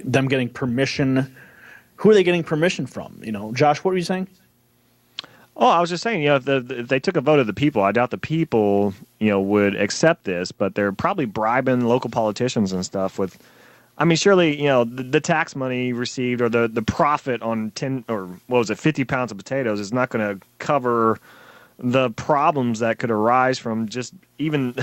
them getting permission. Who are they getting permission from? Josh, what were you saying? Oh, I was just saying, if they took a vote of the people, I doubt the people, would accept this, but they're probably bribing local politicians and stuff with, surely, the tax money received or the profit on 50 pounds of potatoes is not going to cover the problems that could arise from just even,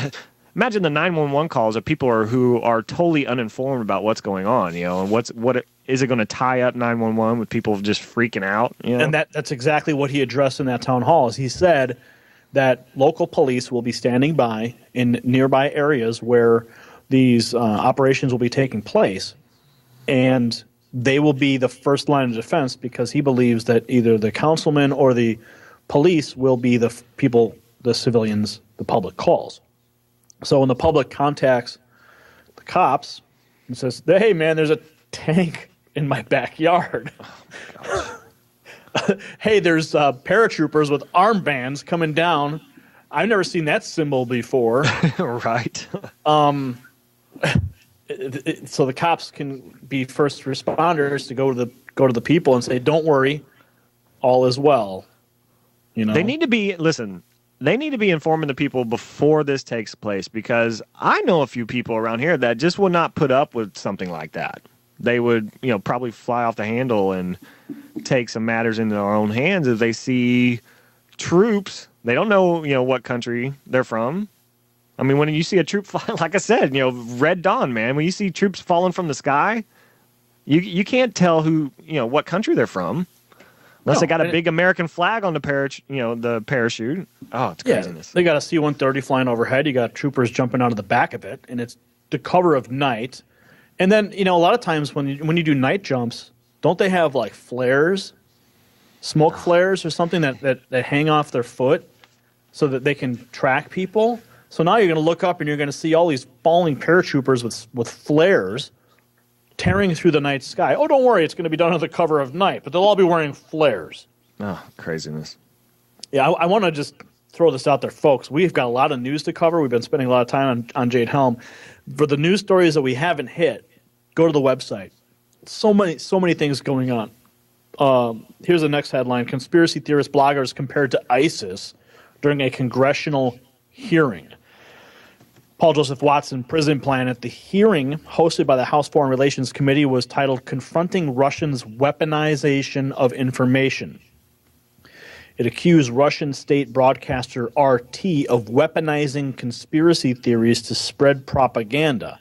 imagine the 911 calls of people who are totally uninformed about what's going on, and is it going to tie up 911 with people just freaking out? And that's exactly what he addressed in that town hall. Is he said that local police will be standing by in nearby areas where these operations will be taking place, and they will be the first line of defense because he believes that either the councilman or the police will be the people, the civilians, the public calls. So when the public contacts the cops and says, "Hey, man, there's a tank in my backyard. Hey, there's paratroopers with armbands coming down. I've never seen that symbol before." Right. So the cops can be first responders to go to the people and say, "Don't worry, all is well." They need to be They need to be informing the people before this takes place, because I know a few people around here that just would not put up with something like that. They would, probably fly off the handle and take some matters into their own hands if they see troops. They don't know, what country they're from. When you see a troop fly, like I said, Red Dawn, man, when you see troops falling from the sky, you can't tell what country they're from. Unless they got a big American flag on the parachute. Oh, it's craziness. Yeah, they got a C-130 flying overhead. You got troopers jumping out of the back of it, and it's the cover of night. And then, a lot of times when you do night jumps, don't they have like flares, smoke flares or something that hang off their foot so that they can track people? So now you're going to look up and you're going to see all these falling paratroopers with flares tearing through the night sky. Oh, don't worry, it's going to be done under the cover of night, but they'll all be wearing flares. Oh, craziness. Yeah, I want to just throw this out there, folks. We've got a lot of news to cover. We've been spending a lot of time on Jade Helm. For the news stories that we haven't hit, go to the website. So many things going on. Here's the next headline. Conspiracy theorist bloggers compared to ISIS during a congressional hearing. Paul Joseph Watson prison plan at the hearing hosted by the House Foreign Relations Committee was titled Confronting Russians' Weaponization of Information. It accused Russian state broadcaster RT of weaponizing conspiracy theories to spread propaganda.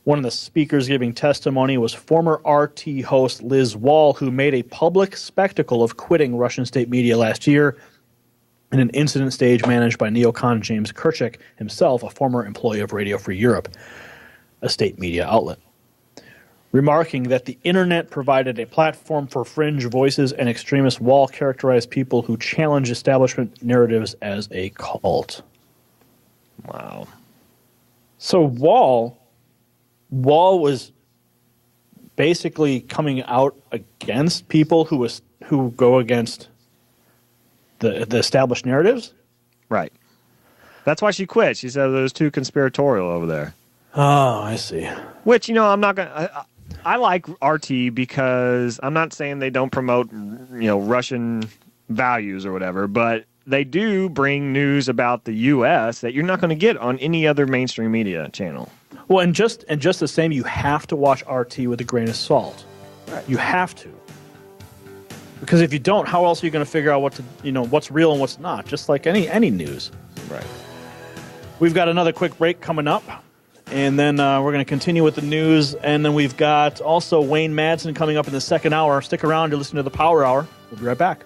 One of the speakers giving testimony was former RT host Liz Wall, who made a public spectacle of quitting Russian state media last year in an incident stage managed by neocon James Kirchik, himself a former employee of Radio Free Europe, a state media outlet, remarking that the internet provided a platform for fringe voices and extremist. Wall characterized people who challenge establishment narratives as a cult. Wow. So Wall was basically coming out against people who go against the established narratives? Right. That's why she quit. She said there was too conspiratorial over there. Oh, I see. Which, I'm not going to... I like RT because I'm not saying they don't promote, Russian values or whatever, but they do bring news about the U.S. that you're not going to get on any other mainstream media channel. Well, and just the same, you have to watch RT with a grain of salt. Right. You have to. Because if you don't, how else are you going to figure out what's real and what's not? Just like any news. Right. We've got another quick break coming up, and then we're going to continue with the news. And then we've got also Wayne Madsen coming up in the second hour. Stick around to listen to the Power Hour. We'll be right back.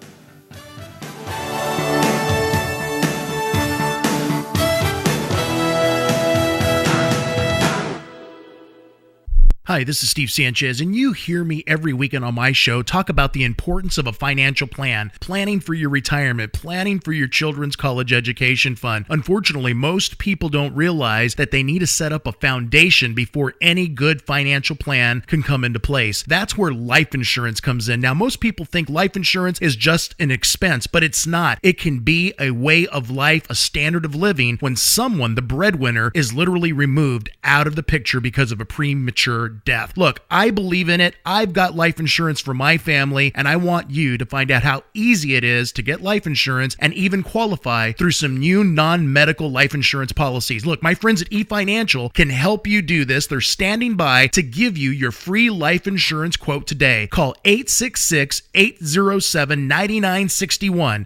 Hi, this is Steve Sanchez, and you hear me every weekend on my show talk about the importance of a financial plan, planning for your retirement, planning for your children's college education fund. Unfortunately, most people don't realize that they need to set up a foundation before any good financial plan can come into place. That's where life insurance comes in. Now, most people think life insurance is just an expense, but it's not. It can be a way of life, a standard of living when someone, the breadwinner, is literally removed out of the picture because of a premature death. Look, I believe in it. I've got life insurance for my family, and I want you to find out how easy it is to get life insurance and even qualify through some new non-medical life insurance policies. Look, my friends at eFinancial can help you do this. They're standing by to give you your free life insurance quote today. Call 866-807-9961.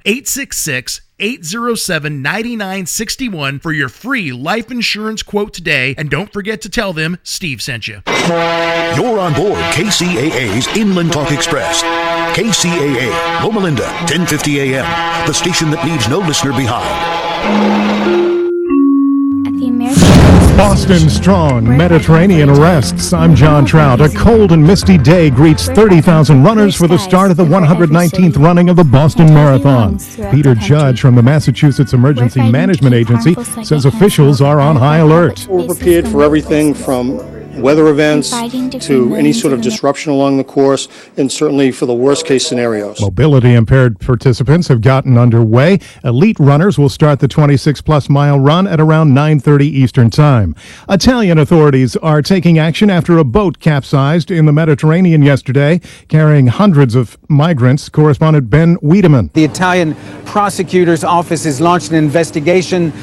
866-807-9961 for your free life insurance quote today. And don't forget to tell them Steve sent you. You're on board KCAA's Inland Talk Express. KCAA, Loma Linda, 1050 AM, the station that leaves no listener behind. Boston strong, Mediterranean rests. I'm John Trout. A cold and misty day greets 30,000 runners for the start of the 119th running of the Boston Marathon. Peter Judge from the Massachusetts Emergency Management Agency says officials are on high alert. We're prepared for everything from weather events to any sort of disruption along the course, and certainly for the worst case scenarios. Mobility impaired participants have gotten underway. Elite runners will start the 26-plus mile run at around 9:30 Eastern Time. Italian authorities are taking action after a boat capsized in the Mediterranean yesterday, carrying hundreds of migrants. Correspondent Ben Wiedemann. The Italian prosecutor's office has launched an investigation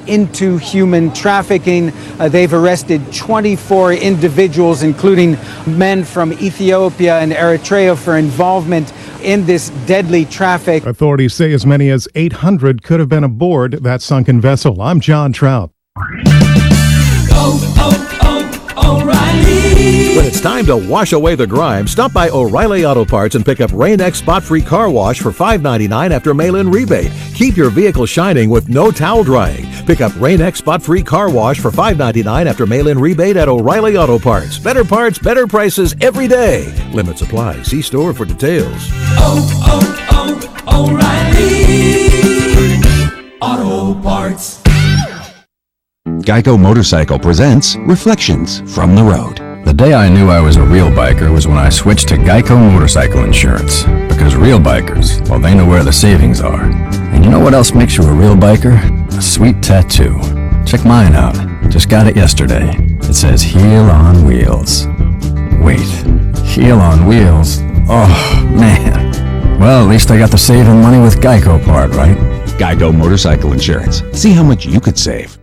into human trafficking. They've arrested 24 individuals, including men from Ethiopia and Eritrea, for involvement in this deadly traffic. Authorities say as many as 800 could have been aboard that sunken vessel. I'm John Trout. When it's time to wash away the grime, stop by O'Reilly Auto Parts and pick up Rain-X Spot-Free Car Wash for $5.99 after mail-in rebate. Keep your vehicle shining with no towel drying. Pick up Rain-X Spot-Free Car Wash for $5.99 after mail-in rebate at O'Reilly Auto Parts. Better parts, better prices every day. Limits apply. See store for details. O'Reilly Auto Parts. Geico Motorcycle presents Reflections from the Road. The day I knew I was a real biker was when I switched to Geico Motorcycle Insurance. Because real bikers, well, they know where the savings are. And you know what else makes you a real biker? A sweet tattoo. Check mine out. Just got it yesterday. It says Heel on Wheels. Wait, Heel on Wheels? Oh, man. Well, at least I got the saving money with Geico part, right? Geico Motorcycle Insurance. See how much you could save.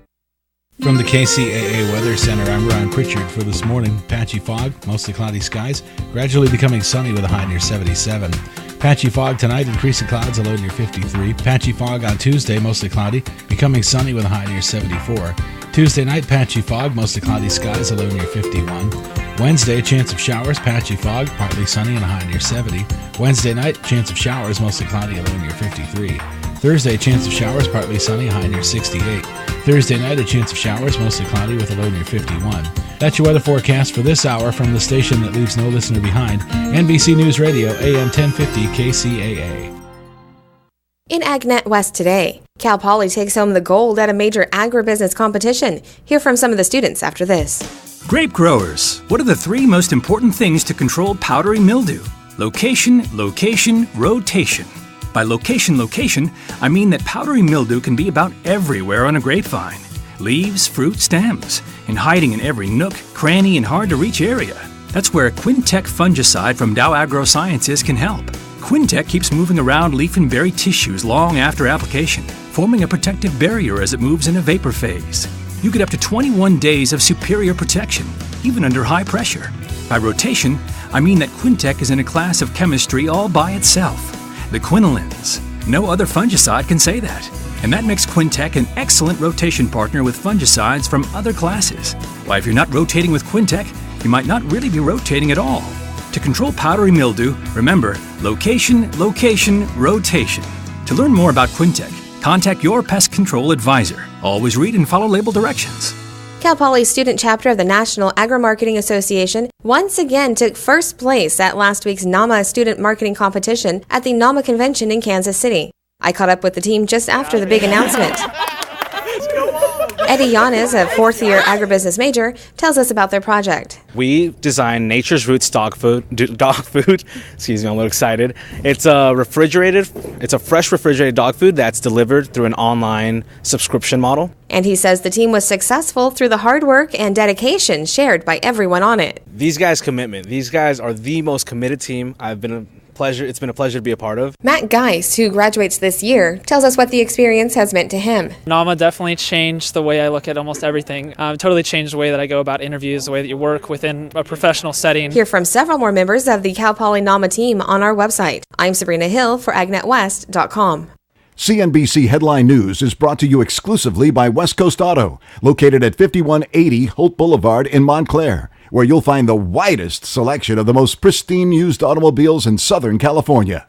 From the KCAA Weather Center, I'm Ron Pritchard for this morning. Patchy fog, mostly cloudy skies, gradually becoming sunny with a high near 77. Patchy fog tonight, increasing clouds, a low near 53. Patchy fog on Tuesday, mostly cloudy, becoming sunny with a high near 74. Tuesday night, patchy fog, mostly cloudy skies, a low near 51. Wednesday, chance of showers, patchy fog, partly sunny and a high near 70. Wednesday night, chance of showers, mostly cloudy, a low near 53. Thursday, chance of showers, partly sunny, high near 68. Thursday night, a chance of showers, mostly cloudy with a low near 51. That's your weather forecast for this hour from the station that leaves no listener behind, NBC News Radio, AM 1050 KCAA. In AgNet West today, Cal Poly takes home the gold at a major agribusiness competition. Hear from some of the students after this. Grape growers, what are the 3 most important things to control powdery mildew? Location, location, rotation. By location, I mean that powdery mildew can be about everywhere on a grapevine. Leaves, fruit, stems, and hiding in every nook, cranny, and hard-to-reach area. That's where Quintec fungicide from Dow AgroSciences can help. Quintec keeps moving around leaf and berry tissues long after application, forming a protective barrier as it moves in a vapor phase. You get up to 21 days of superior protection, even under high pressure. By rotation, I mean that Quintec is in a class of chemistry all by itself. The quinolines. No other fungicide can say that. And that makes Quintec an excellent rotation partner with fungicides from other classes. Why, if you're not rotating with Quintec, you might not really be rotating at all. To control powdery mildew, remember, location, location, rotation. To learn more about Quintec, contact your pest control advisor. Always read and follow label directions. Cal Poly's student chapter of the National Agro-Marketing Association once again took first place at last week's NAMA student marketing competition at the NAMA convention in Kansas City. I caught up with the team just after the big announcement. Eddie Yanez, a fourth-year agribusiness major, tells us about their project. We designed Nature's Roots dog food. Excuse me, I'm a little excited. It's a fresh refrigerated dog food that's delivered through an online subscription model. And he says the team was successful through the hard work and dedication shared by everyone on it. These guys' commitment. These guys are the most committed team It's been a pleasure to be a part of. Matt Geis, who graduates this year, tells us what the experience has meant to him. NAMA definitely changed the way I look at almost everything. Totally changed the way that I go about interviews, the way that you work within a professional setting. Hear from several more members of the Cal Poly NAMA team on our website. I'm Sabrina Hill for AgNetWest.com. CNBC Headline News is brought to you exclusively by West Coast Auto, located at 5180 Holt Boulevard in Montclair, where you'll find the widest selection of the most pristine used automobiles in Southern California.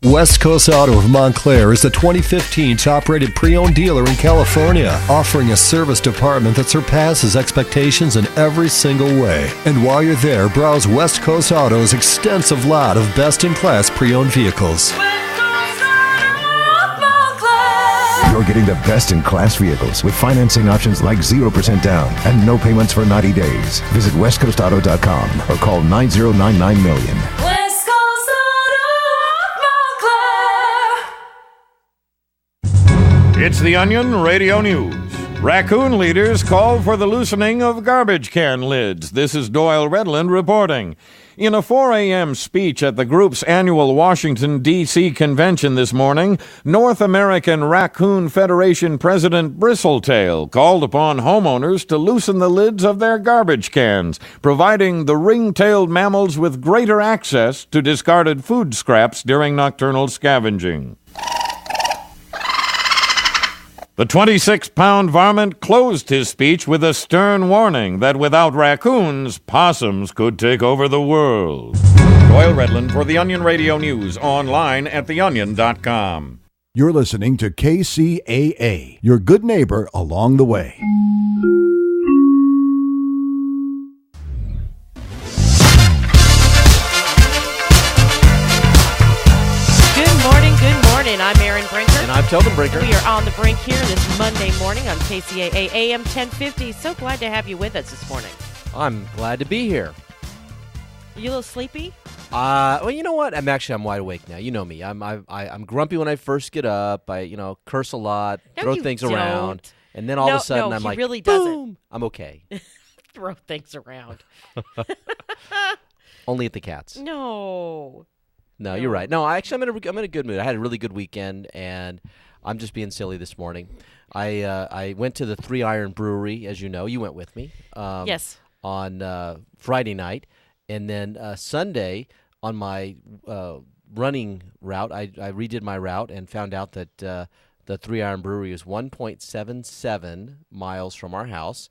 West Coast Auto of Montclair is the 2015 top-rated pre-owned dealer in California, offering a service department that surpasses expectations in every single way. And while you're there, browse West Coast Auto's extensive lot of best-in-class pre-owned vehicles. You're getting the best-in-class vehicles with financing options like 0% down and no payments for 90 days. Visit westcoastauto.com or call 9099-million. West Coast Auto Montclair. It's the Onion Radio News. Raccoon leaders call for the loosening of garbage can lids. This is Doyle Redland reporting. In a 4 a.m. speech at the group's annual Washington, D.C. convention this morning, North American Raccoon Federation President Bristletail called upon homeowners to loosen the lids of their garbage cans, providing the ring-tailed mammals with greater access to discarded food scraps during nocturnal scavenging. The 26-pound varmint closed his speech with a stern warning that without raccoons, possums could take over the world. Doyle Redland for the Onion Radio News, online at theonion.com. You're listening to KCAA, your good neighbor along the way. Good morning. I'm Aaron Brinker. And I'm Telvin Brinker. We are on the brink here this Monday morning on KCAA AM 1050. So glad to have you with us this morning. I'm glad to be here. Are you a little sleepy? Well, you know what? I'm wide awake now. You know me. I'm grumpy when I first get up. I curse a lot, throw things around, and then all of a sudden I'm like, really boom, doesn't. I'm okay. Throw things around. Only at the cats. No, you're right. No, I'm in a good mood. I had a really good weekend, and I'm just being silly this morning. I went to the 3 Iron Brewery, as you know. You went with me. Yes. On Friday night, and then Sunday on my running route, I redid my route and found out that the 3 Iron Brewery is 1.77 miles from our house,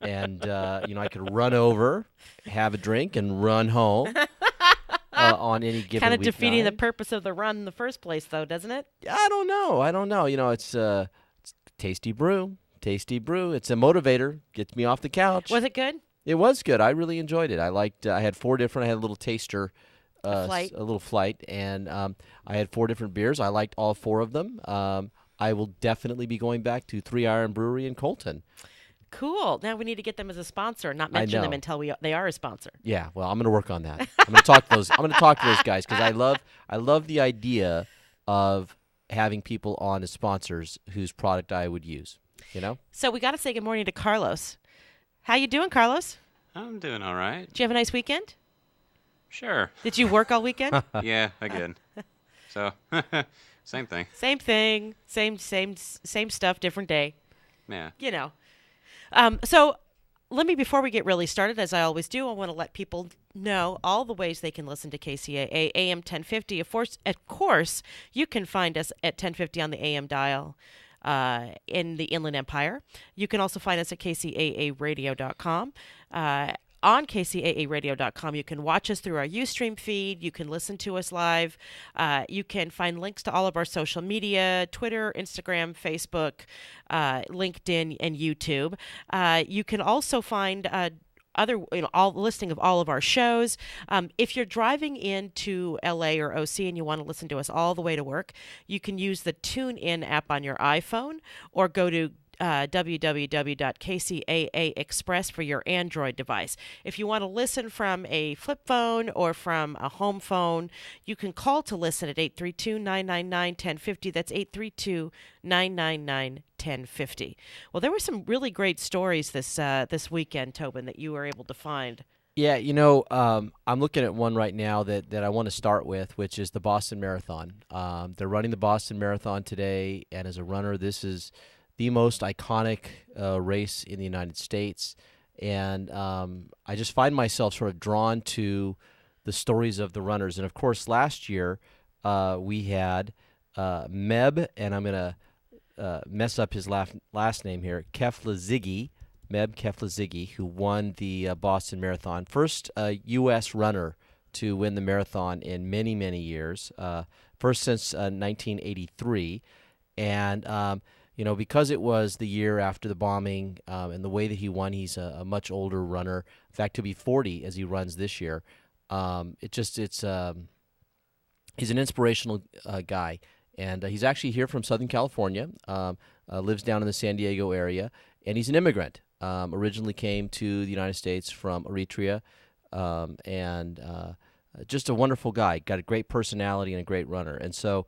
and I could run over, have a drink, and run home. On any given kind of defeating night. the purpose of the run in the first place, though, doesn't it? I don't know. It's tasty brew. It's a motivator. Gets me off the couch. Was it good? It was good. I really enjoyed it. I liked. I had 4 different. I had a little taster, a little flight, and I had 4 different beers. I liked all 4 of them. I will definitely be going back to 3 Iron Brewery in Colton. Cool. Now we need to get them as a sponsor, not mention them until they are a sponsor. Yeah, well, I'm going to work on that. I'm going to talk to those. I'm going to talk to those guys because I love the idea of having people on as sponsors whose product I would use. So we got to say good morning to Carlos. How you doing, Carlos? I'm doing all right. Did you have a nice weekend? Sure. Did you work all weekend? Yeah, I did. So, same thing. Same thing. Same stuff. Different day. Yeah. So before we get really started, as I always do, I want to let people know all the ways they can listen to KCAA AM 1050. Of course, you can find us at 1050 on the AM dial in the Inland Empire. You can also find us at KCAAradio.com. On KCAAradio.com, you can watch us through our Ustream feed. You can listen to us live. You can find links to all of our social media, Twitter, Instagram, Facebook, LinkedIn, and YouTube. You can also find all listing of all of our shows. If you're driving into LA or OC and you want to listen to us all the way to work, you can use the TuneIn app on your iPhone or go to www.KCAA Express for your Android device. If you want to listen from a flip phone or from a home phone, you can call to listen at 832-999-1050. That's 832-999-1050. Well, there were some really great stories this weekend, Tobin, that you were able to find. Yeah, I'm looking at one right now that I want to start with, which is the Boston Marathon. They're running the Boston Marathon today, and as a runner, this is the most iconic race in the United States. And I just find myself sort of drawn to the stories of the runners. And, of course, last year we had Meb, and I'm going to mess up his last name here, Keflezighi. Meb Keflezighi, who won the Boston Marathon. First U.S. runner to win the marathon in many, many years. First since 1983. And, because it was the year after the bombing and the way that he won, he's a much older runner. In fact, he'll be 40 as he runs this year. He's an inspirational guy. And he's actually here from Southern California, lives down in the San Diego area, and he's an immigrant. Originally came to the United States from Eritrea, and just a wonderful guy. Got a great personality and a great runner. And so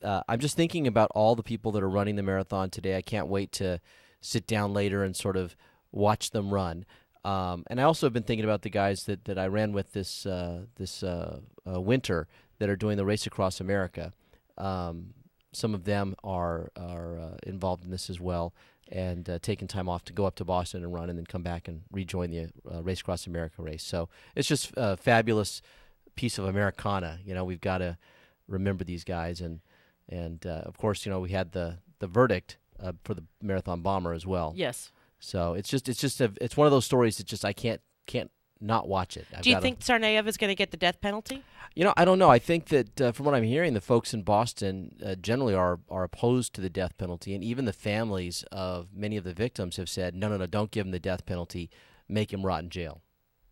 I'm just thinking about all the people that are running the marathon today. I can't wait to sit down later and sort of watch them run. And I also have been thinking about the guys that I ran with this winter that are doing the Race Across America. Some of them are involved in this as well, and taking time off to go up to Boston and run and then come back and rejoin the Race Across America race. So it's just a fabulous piece of Americana. We've got to remember these guys. And of course, we had the verdict for the marathon bomber as well. Yes. So it's one of those stories that just I can't not watch it. Do you think Tsarnaev is going to get the death penalty? I don't know. I think that from what I'm hearing, the folks in Boston generally are opposed to the death penalty, and even the families of many of the victims have said, no, don't give him the death penalty, make him rot in jail.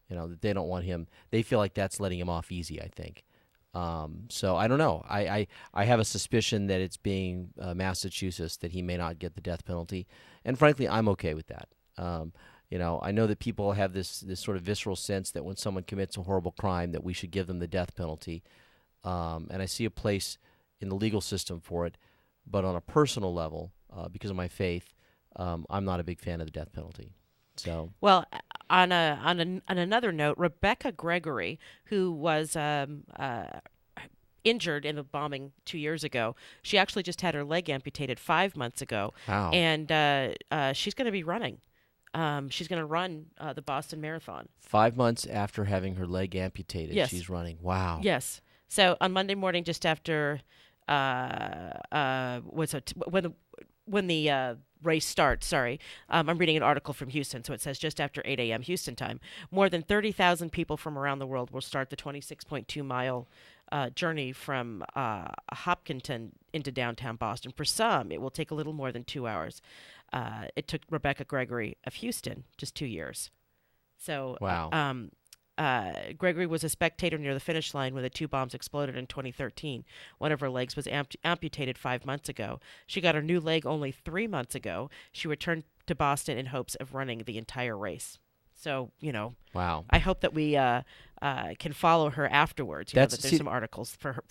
That they don't want him. They feel like that's letting him off easy, I think. So I don't know. I have a suspicion that it's being Massachusetts that he may not get the death penalty, and frankly, I'm okay with that. I know that people have this sort of visceral sense that when someone commits a horrible crime that we should give them the death penalty. And I see a place in the legal system for it. But on a personal level, because of my faith, I'm not a big fan of the death penalty. So well, on another note, Rebecca Gregory, who was injured in the bombing 2 years ago, she actually just had her leg amputated 5 months ago. Wow. And she's going to be running. She's going to run the Boston Marathon. 5 months after having her leg amputated, yes. She's running. Wow. Yes. So on Monday morning, just after when the race starts, I'm reading an article from Houston, so it says just after 8 a.m. Houston time, more than 30,000 people from around the world will start the 26.2-mile journey from Hopkinton into downtown Boston. For some, it will take a little more than 2 hours. It took Rebecca Gregory of Houston just 2 years. So wow. Gregory was a spectator near the finish line when the two bombs exploded in 2013. One of her legs was amputated 5 months ago. She got her new leg only 3 months ago. She returned to Boston in hopes of running the entire race. So, wow. I hope that we can follow her afterwards. That there's some articles for her,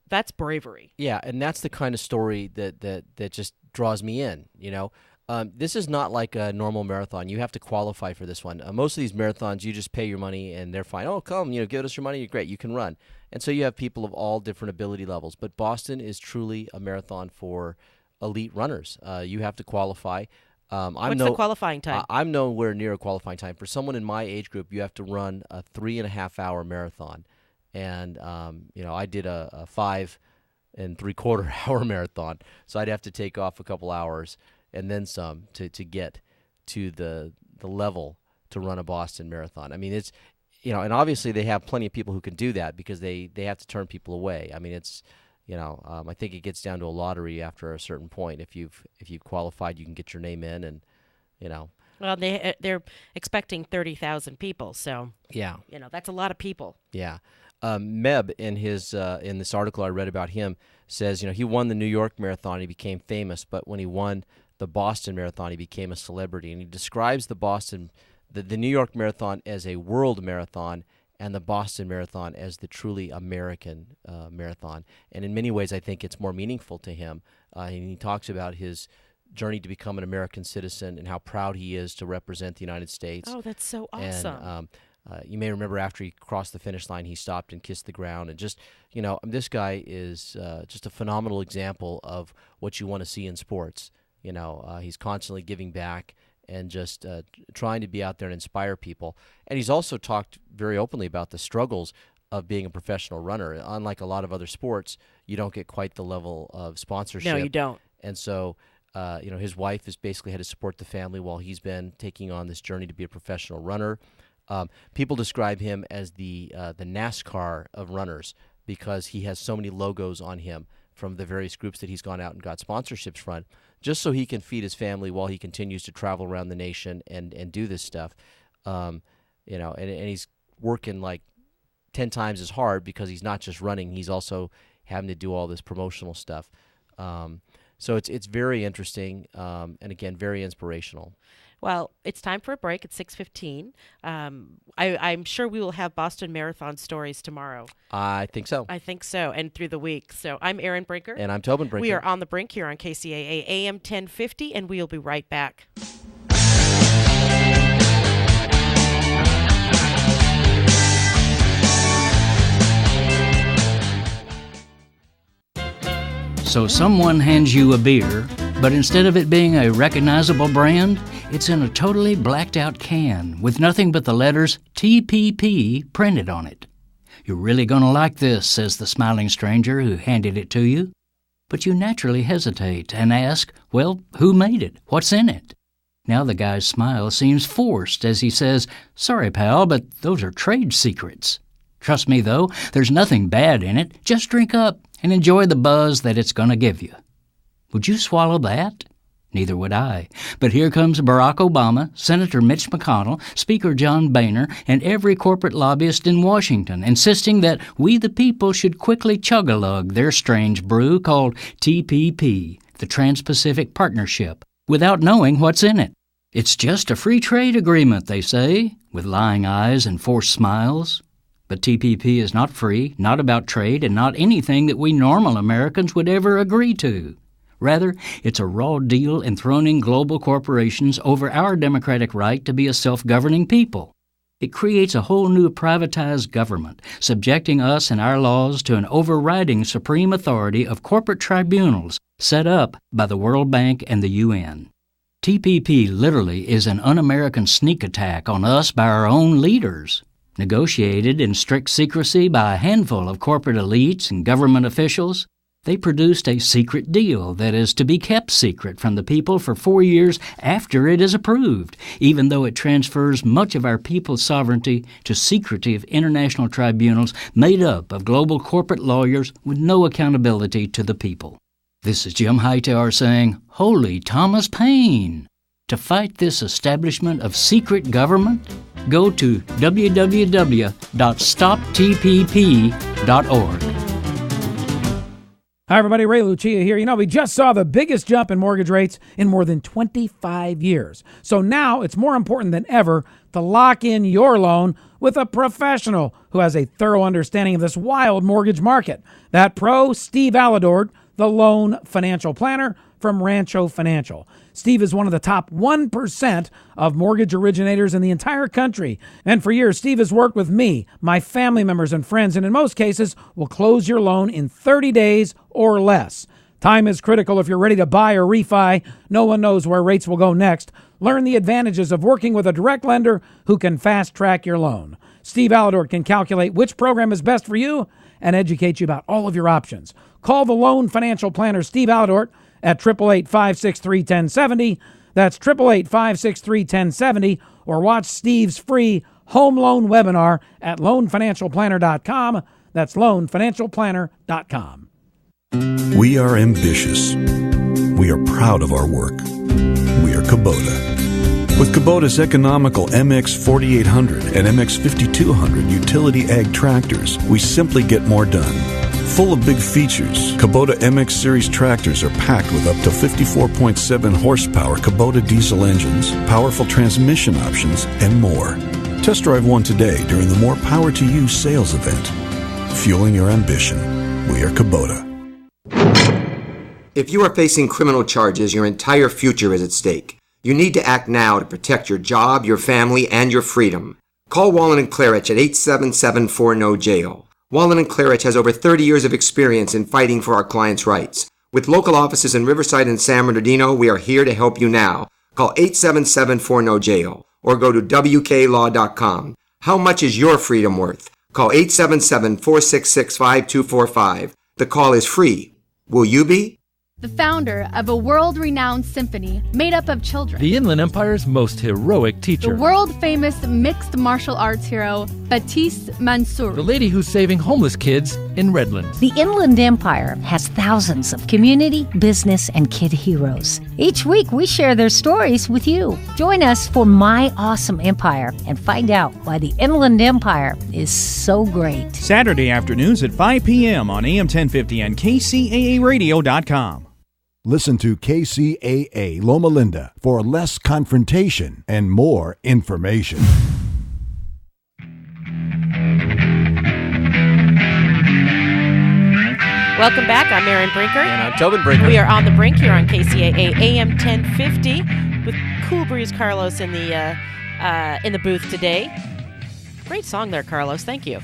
that's bravery. Yeah, and that's the kind of story that just draws me in, This is not like a normal marathon. You have to qualify for this one. Most of these marathons, you just pay your money and they're fine. Oh, come, give us your money. You're great. You can run. And so you have people of all different ability levels. But Boston is truly a marathon for elite runners. You have to qualify. What's the qualifying time? I'm nowhere near a qualifying time. For someone in my age group, you have to run a 3.5-hour marathon. And, I did a 5 3/4 hour marathon. So I'd have to take off a couple hours and then some to get to the level to run a Boston Marathon. I mean, it's, and obviously they have plenty of people who can do that because they have to turn people away. I mean, it's, I think it gets down to a lottery after a certain point. If you've qualified, you can get your name in, and Well, they're expecting 30,000 people, so yeah, that's a lot of people. Yeah. Meb in this article I read about him says he won the New York Marathon. He became famous, but when he won the Boston Marathon, he became a celebrity. And he describes the New York Marathon as a world marathon, and the Boston Marathon as the truly American marathon. And in many ways, I think it's more meaningful to him. And he talks about his journey to become an American citizen and how proud he is to represent the United States. Oh, that's so awesome. And you may remember after he crossed the finish line, he stopped and kissed the ground. And just, this guy is just a phenomenal example of what you want to see in sports. He's constantly giving back and just trying to be out there and inspire people. And he's also talked very openly about the struggles of being a professional runner. Unlike a lot of other sports, you don't get quite the level of sponsorship. No, you don't. And so, his wife has basically had to support the family while he's been taking on this journey to be a professional runner. People describe him as the NASCAR of runners because he has so many logos on him from the various groups that he's gone out and got sponsorships from, just so he can feed his family while he continues to travel around the nation and do this stuff. And he's working like 10 times as hard because he's not just running, he's also having to do all this promotional stuff. So it's very interesting and, again, very inspirational. Well, it's time for a break at 6:15. I'm sure we will have Boston Marathon stories tomorrow. I think so. And through the week. So I'm Erin Brinker. And I'm Tobin Brinker. We are on the Brink here on KCAA AM 1050, and we'll be right back. So someone hands you a beer, but instead of it being a recognizable brand, it's in a totally blacked out can with nothing but the letters TPP printed on it. You're really going to like this, says the smiling stranger who handed it to you. But you naturally hesitate and ask, well, who made it? What's in it? Now the guy's smile seems forced as he says, sorry, pal, but those are trade secrets. Trust me, though, there's nothing bad in it. Just drink up and enjoy the buzz that it's going to give you. Would you swallow that? Neither would I. But here comes Barack Obama, Senator Mitch McConnell, Speaker John Boehner, and every corporate lobbyist in Washington, insisting that we the people should quickly chug-a-lug their strange brew called TPP, the Trans-Pacific Partnership, without knowing what's in it. It's just a free trade agreement, they say, with lying eyes and forced smiles. But TPP is not free, not about trade, and not anything that we normal Americans would ever agree to. Rather, it's a raw deal enthroning global corporations over our democratic right to be a self-governing people. It creates a whole new privatized government, subjecting us and our laws to an overriding supreme authority of corporate tribunals set up by the World Bank and the UN. TPP literally is an un-American sneak attack on us by our own leaders. Negotiated in strict secrecy by a handful of corporate elites and government officials, they produced a secret deal that is to be kept secret from the people for 4 years after it is approved, even though it transfers much of our people's sovereignty to secretive international tribunals made up of global corporate lawyers with no accountability to the people. This is Jim Hightower saying, Holy Thomas Paine! To fight this establishment of secret government, go to www.stoptpp.org. Hi, everybody. Ray Lucia here. We just saw the biggest jump in mortgage rates in more than 25 years. So now it's more important than ever to lock in your loan with a professional who has a thorough understanding of this wild mortgage market. That pro, Steve Alidor, the loan financial planner from Rancho Financial. Steve is one of the top 1% of mortgage originators in the entire country. And for years, Steve has worked with me, my family members and friends, and in most cases will close your loan in 30 days or less. Time is critical if you're ready to buy or refi. No one knows where rates will go next. Learn the advantages of working with a direct lender who can fast-track your loan. Steve Alidor can calculate which program is best for you and educate you about all of your options. Call the loan financial planner, Steve Alidor, at 888-563-1070. That's 888-563-1070. Or watch Steve's free home loan webinar at loanfinancialplanner.com. That's loanfinancialplanner.com. We are ambitious. We are proud of our work. We are Kubota. With Kubota's economical MX 4800 and MX 5200 utility ag tractors, we simply get more done. Full of big features, Kubota MX Series tractors are packed with up to 54.7 horsepower Kubota diesel engines, powerful transmission options, and more. Test drive one today during the More Power to You sales event. Fueling your ambition. We are Kubota. If you are facing criminal charges, your entire future is at stake. You need to act now to protect your job, your family, and your freedom. Call Wallen and Claridge at 877-4-NO-JAIL. Wallen and Claridge has over 30 years of experience in fighting for our clients' rights. With local offices in Riverside and San Bernardino, we are here to help you now. Call 877-4-NO-JAIL or go to WKLaw.com. How much is your freedom worth? Call 877-466-5245. The call is free. Will you be? The founder of a world-renowned symphony made up of children. The Inland Empire's most heroic teacher. The world-famous mixed martial arts hero, Baptiste Mansour. The lady who's saving homeless kids in Redlands. The Inland Empire has thousands of community, business, and kid heroes. Each week, we share their stories with you. Join us for My Awesome Empire and find out why the Inland Empire is so great. Saturday afternoons at 5 p.m. on AM 1050 and KCAAradio.com. Listen to KCAA Loma Linda for less confrontation and more information. Welcome back. I'm Erin Brinker. And I'm Tobin Brinker. We are on the brink here on KCAA AM 1050 with Cool Breeze Carlos in the booth today. Great song there, Carlos. Thank you.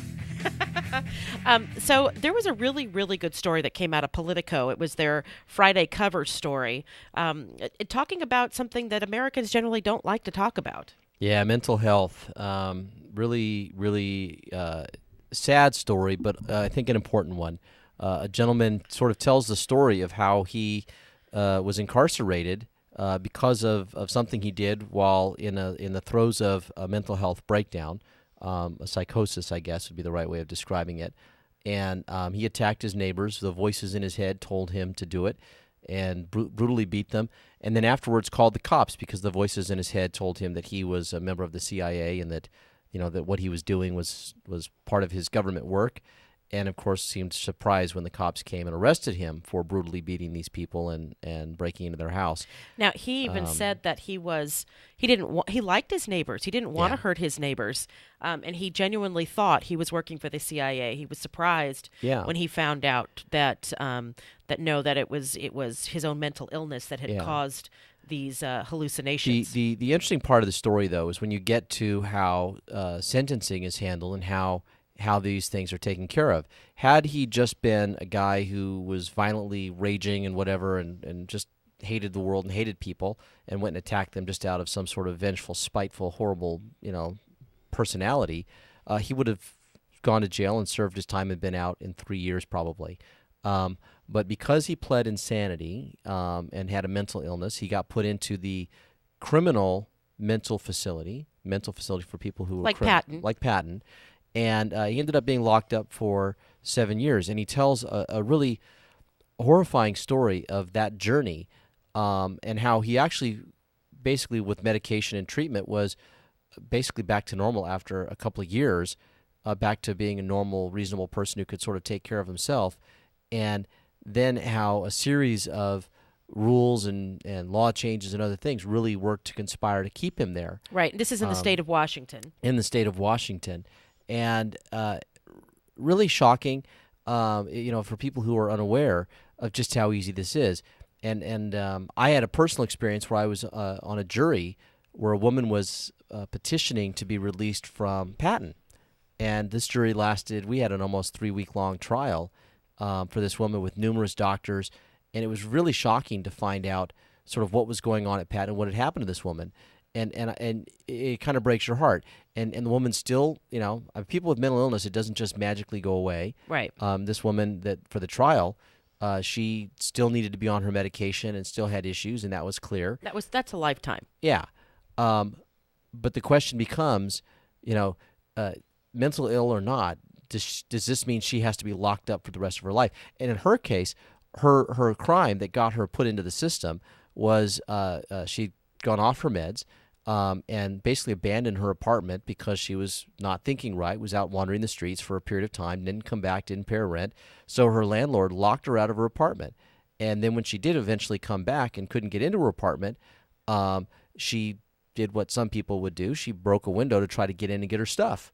So there was a really, really good story that came out of Politico. It was their Friday cover story, talking about something that Americans generally don't like to talk about. Yeah, mental health. Really, really sad story, but I think an important one. A gentleman sort of tells the story of how he was incarcerated because of something he did while in the throes of a mental health breakdown. A psychosis, I guess, would be the right way of describing it. And he attacked his neighbors. The voices in his head told him to do it and brutally beat them. And then afterwards called the cops because the voices in his head told him that he was a member of the CIA and that, that what he was doing was part of his government work. And, of course, seemed surprised when the cops came and arrested him for brutally beating these people and breaking into their house. Now, he even said that he liked his neighbors. He didn't want to hurt his neighbors. And he genuinely thought he was working for the CIA. He was surprised when he found out that it was his own mental illness that had caused these hallucinations. The interesting part of the story, though, is when you get to how sentencing is handled and how these things are taken care of. Had he just been a guy who was violently raging and whatever and just hated the world and hated people and went and attacked them just out of some sort of vengeful, spiteful, horrible, personality, he would have gone to jail and served his time and been out in 3 years probably. But because he pled insanity and had a mental illness, he got put into the criminal mental facility for people who were like Patton. And he ended up being locked up for 7 years. And he tells a really horrifying story of that journey and how he actually, basically with medication and treatment, was basically back to normal after a couple of years, back to being a normal, reasonable person who could sort of take care of himself. And then how a series of rules and law changes and other things really worked to conspire to keep him there. Right. This is in the state of Washington. In the state of Washington. And really shocking, for people who are unaware of just how easy this is. And I had a personal experience where I was on a jury where a woman was petitioning to be released from Patton. And this jury we had an almost 3-week-long trial for this woman with numerous doctors. And it was really shocking to find out sort of what was going on at Patton, what had happened to this woman. And it kind of breaks your heart. And the woman still, people with mental illness, it doesn't just magically go away. Right. This woman that for the trial, she still needed to be on her medication and still had issues, and that was clear. That's a lifetime. Yeah. But the question becomes, mental ill or not, does this mean she has to be locked up for the rest of her life? And in her case, her crime that got her put into the system was she'd gone off her meds. and basically abandoned her apartment because she was not thinking right, was out wandering the streets for a period of time, didn't come back, didn't pay her rent. So her landlord locked her out of her apartment. And then when she did eventually come back and couldn't get into her apartment, she did what some people would do. She broke a window to try to get in and get her stuff,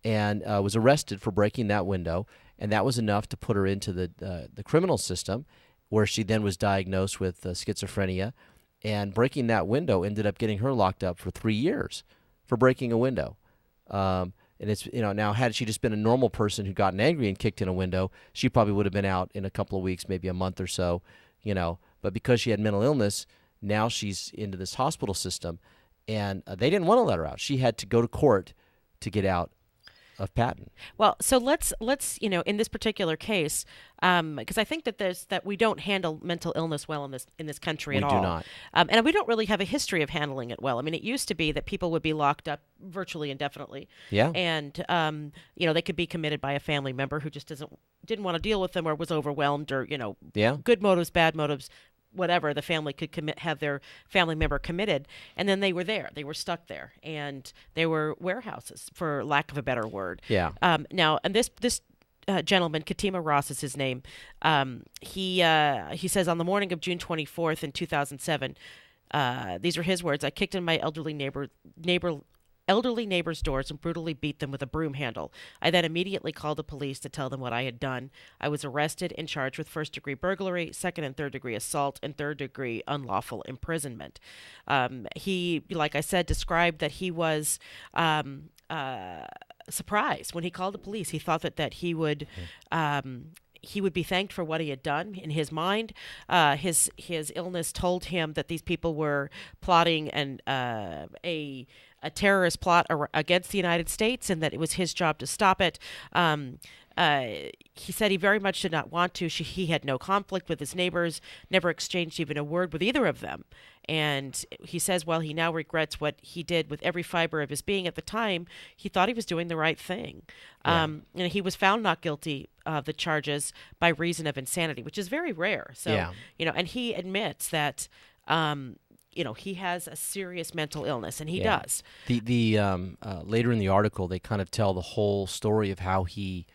and was arrested for breaking that window. And that was enough to put her into the criminal system, where she then was diagnosed with schizophrenia. And breaking that window ended up getting her locked up for 3 years for breaking a window. And it's, now had she just been a normal person who'd gotten angry and kicked in a window, she probably would have been out in a couple of weeks, maybe a month or so, But because she had mental illness, now she's into this hospital system, and they didn't want to let her out. She had to go to court to get out of Patton. Well, so let's in this particular case, because I think that we don't handle mental illness well in this country at all. We do not, and we don't really have a history of handling it well. I mean, it used to be that people would be locked up virtually indefinitely. Yeah. And they could be committed by a family member who just didn't want to deal with them, or was overwhelmed, or Yeah. good motives, bad motives. Whatever, the family could have their family member committed, and then they were stuck there, and they were warehouses, for lack of a better word. Yeah. Now, and this gentleman, Katima Ross is his name. He says on the morning of June 24th in 2007, these are his words: "I kicked in my elderly neighbor's doors and brutally beat them with a broom handle. I then immediately called the police to tell them what I had done. I was arrested and charged with first-degree burglary, second and third-degree assault, and third-degree unlawful imprisonment." He, like I said, described that he was surprised when he called the police. He thought that he would be thanked for what he had done. In his mind, his illness told him that these people were plotting a terrorist plot against the United States, and that it was his job to stop it. He said he very much did not want to. He had no conflict with his neighbors, never exchanged even a word with either of them. And he says, while he now regrets what he did with every fiber of his being, at the time, he thought he was doing the right thing. Yeah. He was found not guilty of the charges by reason of insanity, which is very rare. So, Yeah. And he admits that, he has a serious mental illness, and he does. The later in the article, they kind of tell the whole story of how he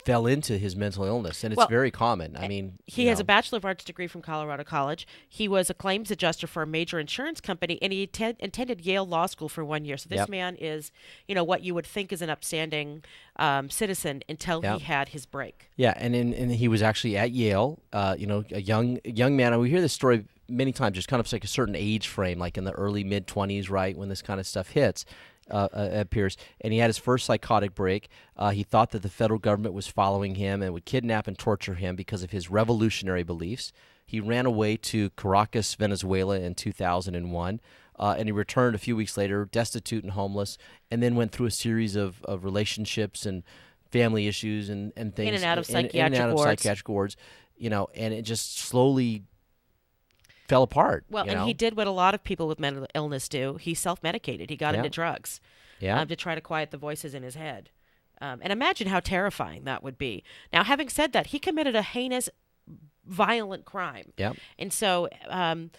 fell into his mental illness, and it's very common. I mean, he has a Bachelor of Arts degree from Colorado College. He was a claims adjuster for a major insurance company, and he attended Yale Law School for 1 year. So this man is, what you would think is an upstanding citizen until he had his break. Yeah, and he was actually at Yale. A young man. And we hear this story many times. Just kind of like a certain age frame, like in the early mid-20s, right, when this kind of stuff hits. Appears, and he had his first psychotic break. He thought that the federal government was following him and would kidnap and torture him because of his revolutionary beliefs. He ran away to Caracas, Venezuela in 2001, and he returned a few weeks later, destitute and homeless, and then went through a series of relationships and family issues and things. In and out of psychiatric wards. And it just slowly fell apart. Well, and he did what a lot of people with mental illness do. He self-medicated. He got into drugs to try to quiet the voices in his head. And imagine how terrifying that would be. Now, having said that, he committed a heinous, violent crime. Yep. And so, and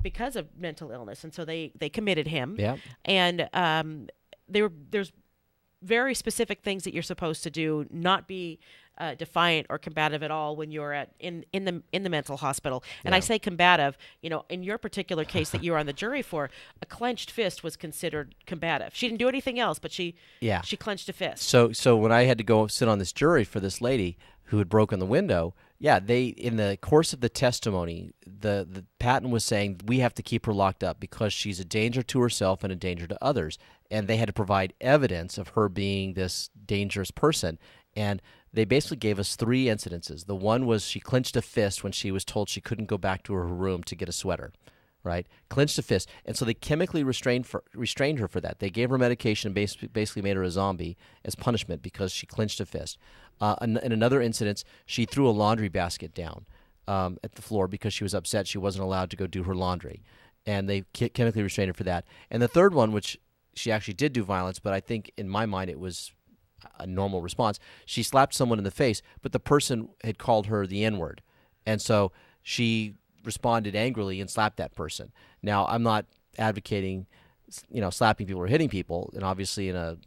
because of mental illness, and so they committed him. Yep. And there's very specific things that you're supposed to do, not be defiant or combative at all when you're in the mental hospital. And I say combative, in your particular case that you were on the jury for, a clenched fist was considered combative. She didn't do anything else, but she clenched a fist. So when I had to go sit on this jury for this lady who had broken the window, they, in the course of the testimony, the Patton was saying, we have to keep her locked up because she's a danger to herself and a danger to others. And they had to provide evidence of her being this dangerous person. And they basically gave us 3 incidences. The one was she clenched a fist when she was told she couldn't go back to her room to get a sweater, right? Clenched a fist. And so they chemically restrained her for that. They gave her medication and basically made her a zombie as punishment because she clenched a fist. In another incident, she threw a laundry basket down at the floor because she was upset she wasn't allowed to go do her laundry. And they chemically restrained her for that. And the third one, which she actually did do violence, but I think in my mind it was a normal response. She slapped someone in the face, but the person had called her the N-word. And so she responded angrily and slapped that person. Now, I'm not advocating, slapping people or hitting people. And obviously in a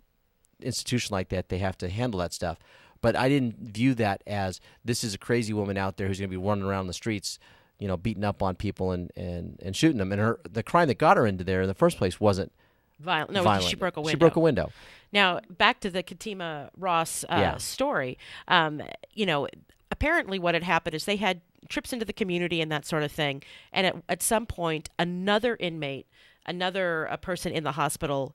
institution like that, they have to handle that stuff. But I didn't view that as this is a crazy woman out there who's going to be running around the streets, beating up on people and shooting them. And the crime that got her into there in the first place wasn't violent. No, violent. she broke a window. She broke a window. Now, back to the Katima Ross story. Apparently what had happened is they had trips into the community and that sort of thing. And at some point, another inmate, a person in the hospital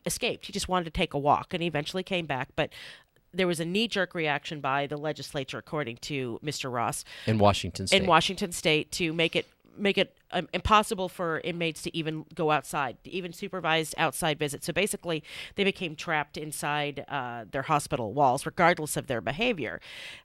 escaped. He just wanted to take a walk, and he eventually came back. But there was a knee-jerk reaction by the legislature, according to Mr. Ross. In Washington State. To make it impossible for inmates to even go outside, to even supervised outside visits. So basically, they became trapped inside their hospital walls, regardless of their behavior.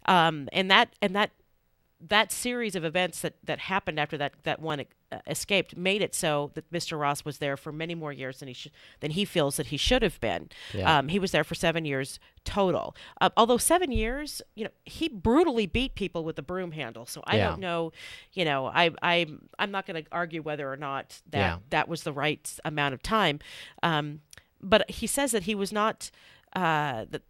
And that series of events that happened after that one escaped made it so that Mr. Ross was there for many more years than he feels that he should have been. Yeah. He was there for 7 years total. Although 7 years, he brutally beat people with the broom handle. So I don't know, I'm not going to argue whether or not that was the right amount of time. But he says that he was not that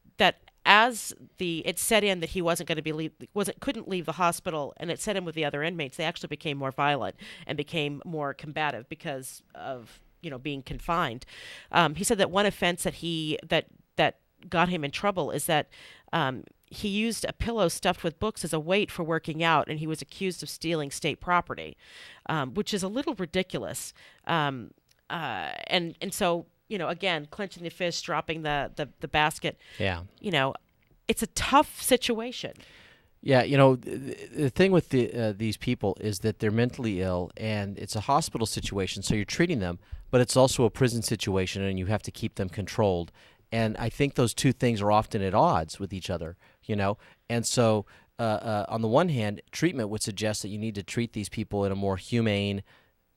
as it set in that he couldn't leave the hospital, and it set in with the other inmates, they actually became more violent and became more combative because of being confined. He said that one offense that got him in trouble is that he used a pillow stuffed with books as a weight for working out, and he was accused of stealing state property, which is a little ridiculous. And so. Again, clenching the fist, dropping the basket. Yeah. It's a tough situation. Yeah, the thing with these people is that they're mentally ill, and it's a hospital situation, so you're treating them, but it's also a prison situation, and you have to keep them controlled. And I think those two things are often at odds with each other, And so, on the one hand, treatment would suggest that you need to treat these people in a more humane,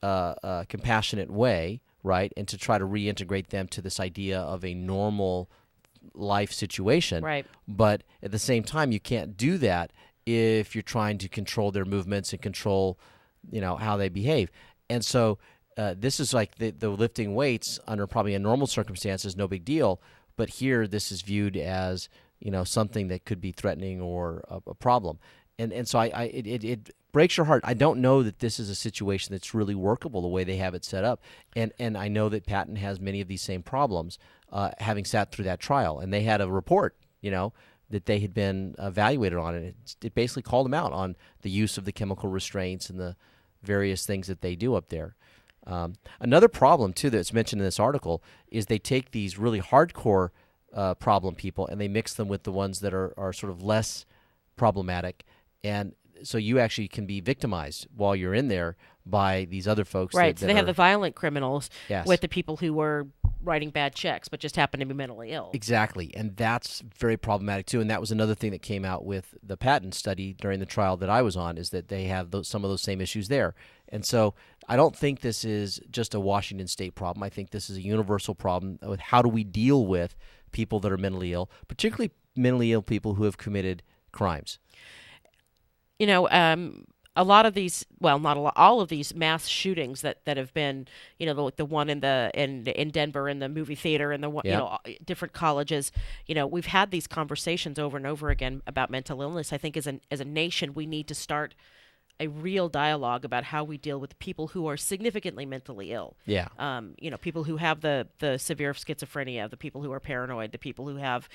compassionate way, right, and to try to reintegrate them to this idea of a normal life situation. Right. But at the same time, you can't do that if you're trying to control their movements and control, how they behave. And so this is like the lifting weights under probably in normal circumstances, no big deal. But here, this is viewed as, something that could be threatening or a problem. And so it breaks your heart. I don't know that this is a situation that's really workable the way they have it set up. And I know that Patton has many of these same problems, having sat through that trial. And they had a report, that they had been evaluated on. And it basically called them out on the use of the chemical restraints and the various things that they do up there. Another problem, too, that's mentioned in this article is they take these really hardcore problem people and they mix them with the ones that are sort of less problematic. And so you actually can be victimized while you're in there by these other folks. Right. So they have the violent criminals Yes. with the people who were writing bad checks but just happen to be mentally ill. Exactly. And that's very problematic, too. And that was another thing that came out with the Patton study during the trial that I was on, is that they have some of those same issues there. And so I don't think this is just a Washington State problem. I think this is a universal problem with how do we deal with people that are mentally ill, particularly mentally ill people who have committed crimes. A lot of these, well, not a lot, all of these mass shootings that have been, the one in Denver in the movie theater and the one, different colleges, we've had these conversations over and over again about mental illness. I think as a nation, we need to start a real dialogue about how we deal with people who are significantly mentally ill. Yeah. People who have the severe schizophrenia, the people who are paranoid, the people who have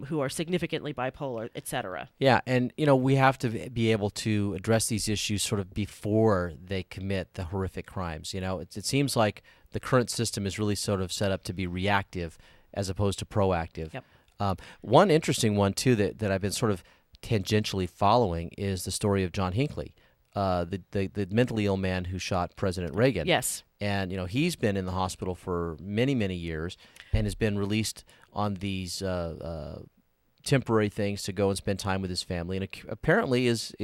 who are significantly bipolar, etc. Yeah, and we have to be able to address these issues sort of before they commit the horrific crimes. It seems like the current system is really sort of set up to be reactive as opposed to proactive. Yep. One interesting one too that I've been sort of tangentially following is the story of John Hinckley, the mentally ill man who shot President Reagan. Yes. And he's been in the hospital for many, many years and has been released on these temporary things to go and spend time with his family, and apparently is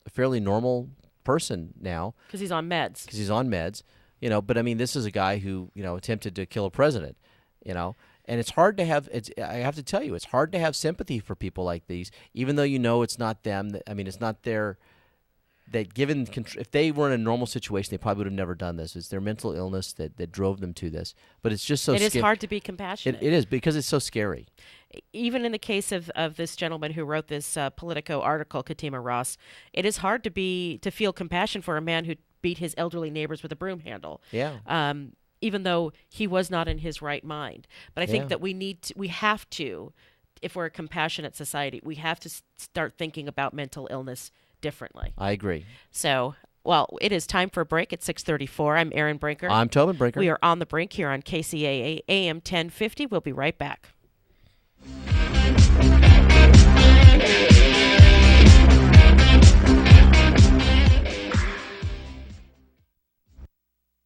a fairly normal person now. Because he's on meds. But I mean, this is a guy who attempted to kill a president. And it's hard to have. I have to tell you, it's hard to have sympathy for people like these, even though it's not them. It's not their that given if they were in a normal situation, they probably would have never done this. It's their mental illness that drove them to this. But it's just so. It is hard to be compassionate. It is because it's so scary. Even in the case of this gentleman who wrote this Politico article, Katima Ross, it is hard to feel compassion for a man who beat his elderly neighbors with a broom handle. Yeah. Even though he was not in his right mind. But I think that we have to, if we're a compassionate society, we have to start thinking about mental illness differently. I agree. So, well, it is time for a break at 6:34. I'm Erin Brinker. I'm Tobin Brinker. We are on the brink here on KCAA AM 1050. We'll be right back.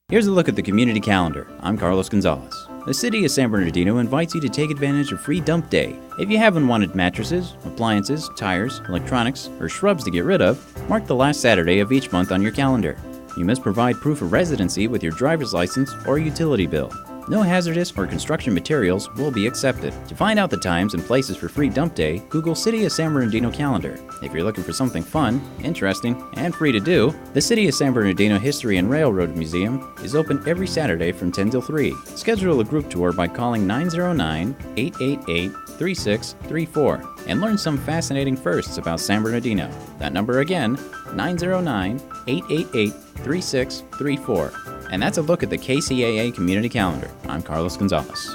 Here's a look at the community calendar. I'm Carlos Gonzalez. The city of San Bernardino invites you to take advantage of Free Dump Day. If you haven't wanted mattresses, appliances, tires, electronics, or shrubs to get rid of, mark the last Saturday of each month on your calendar. You must provide proof of residency with your driver's license or utility bill. No hazardous or construction materials will be accepted. To find out the times and places for Free Dump Day, Google City of San Bernardino calendar. If you're looking for something fun, interesting, and free to do, the City of San Bernardino History and Railroad Museum is open every Saturday from 10 till 3. Schedule a group tour by calling 909-888-3634 and learn some fascinating firsts about San Bernardino. That number again, 909-888-3634. And that's a look at the KCAA Community Calendar. I'm Carlos Gonzalez.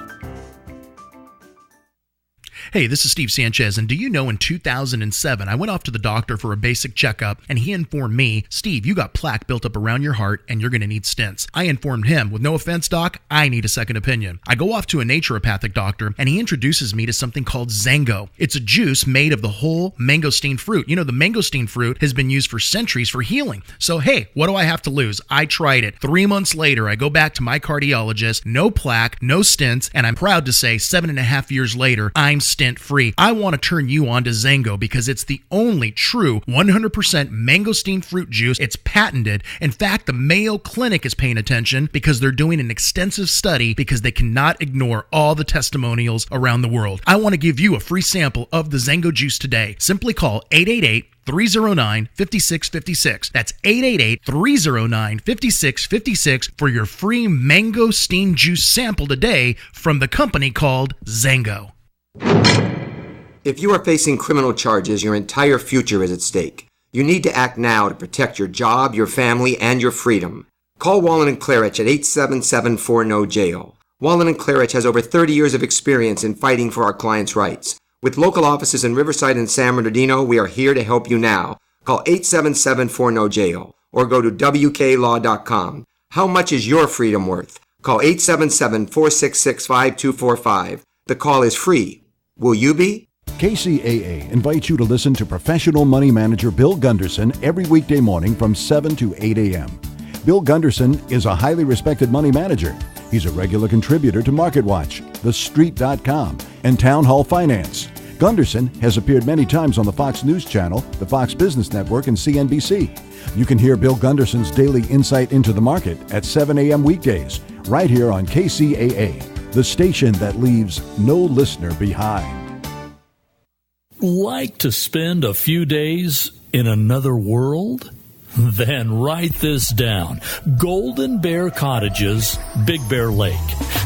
Hey, this is Steve Sanchez, and do you know in 2007, I went off to the doctor for a basic checkup, and he informed me, Steve, you got plaque built up around your heart, and you're going to need stents. I informed him, with no offense, doc, I need a second opinion. I go off to a naturopathic doctor, and he introduces me to something called Zango. It's a juice made of the whole mangosteen fruit. You know, the mangosteen fruit has been used for centuries for healing. So, hey, what do I have to lose? I tried it. 3 months later, I go back to my cardiologist, no plaque, no stents, and I'm proud to say 7.5 years later, I'm stent free. I want to turn you on to Zango because it's the only true 100% mangosteen fruit juice. It's patented. In fact, the Mayo Clinic is paying attention because they're doing an extensive study because they cannot ignore all the testimonials around the world. I want to give you a free sample of the Zango juice today. Simply call 888-309-5656. That's 888-309-5656 for your free mangosteen juice sample today from the company called Zango. If you are facing criminal charges, your entire future is at stake. You need to act now to protect your job, your family, and your freedom. Call Wallen & Clarich at 877-4NO-JAIL. Wallen & Clarich has over 30 years of experience in fighting for our clients' rights. With local offices in Riverside and San Bernardino, we are here to help you now. Call 877-4NO-JAIL or go to WKLaw.com. How much is your freedom worth? Call 877-466-5245. The call is free. Will you be? KCAA invites you to listen to professional money manager Bill Gunderson every weekday morning from 7 to 8 a.m. Bill Gunderson is a highly respected money manager. He's a regular contributor to MarketWatch, TheStreet.com, and Town Hall Finance. Gunderson has appeared many times on the Fox News Channel, the Fox Business Network, and CNBC. You can hear Bill Gunderson's daily insight into the market at 7 a.m. weekdays, right here on KCAA, the station that leaves no listener behind. Like to spend a few days in another world? Then write this down. Golden Bear Cottages, Big Bear Lake.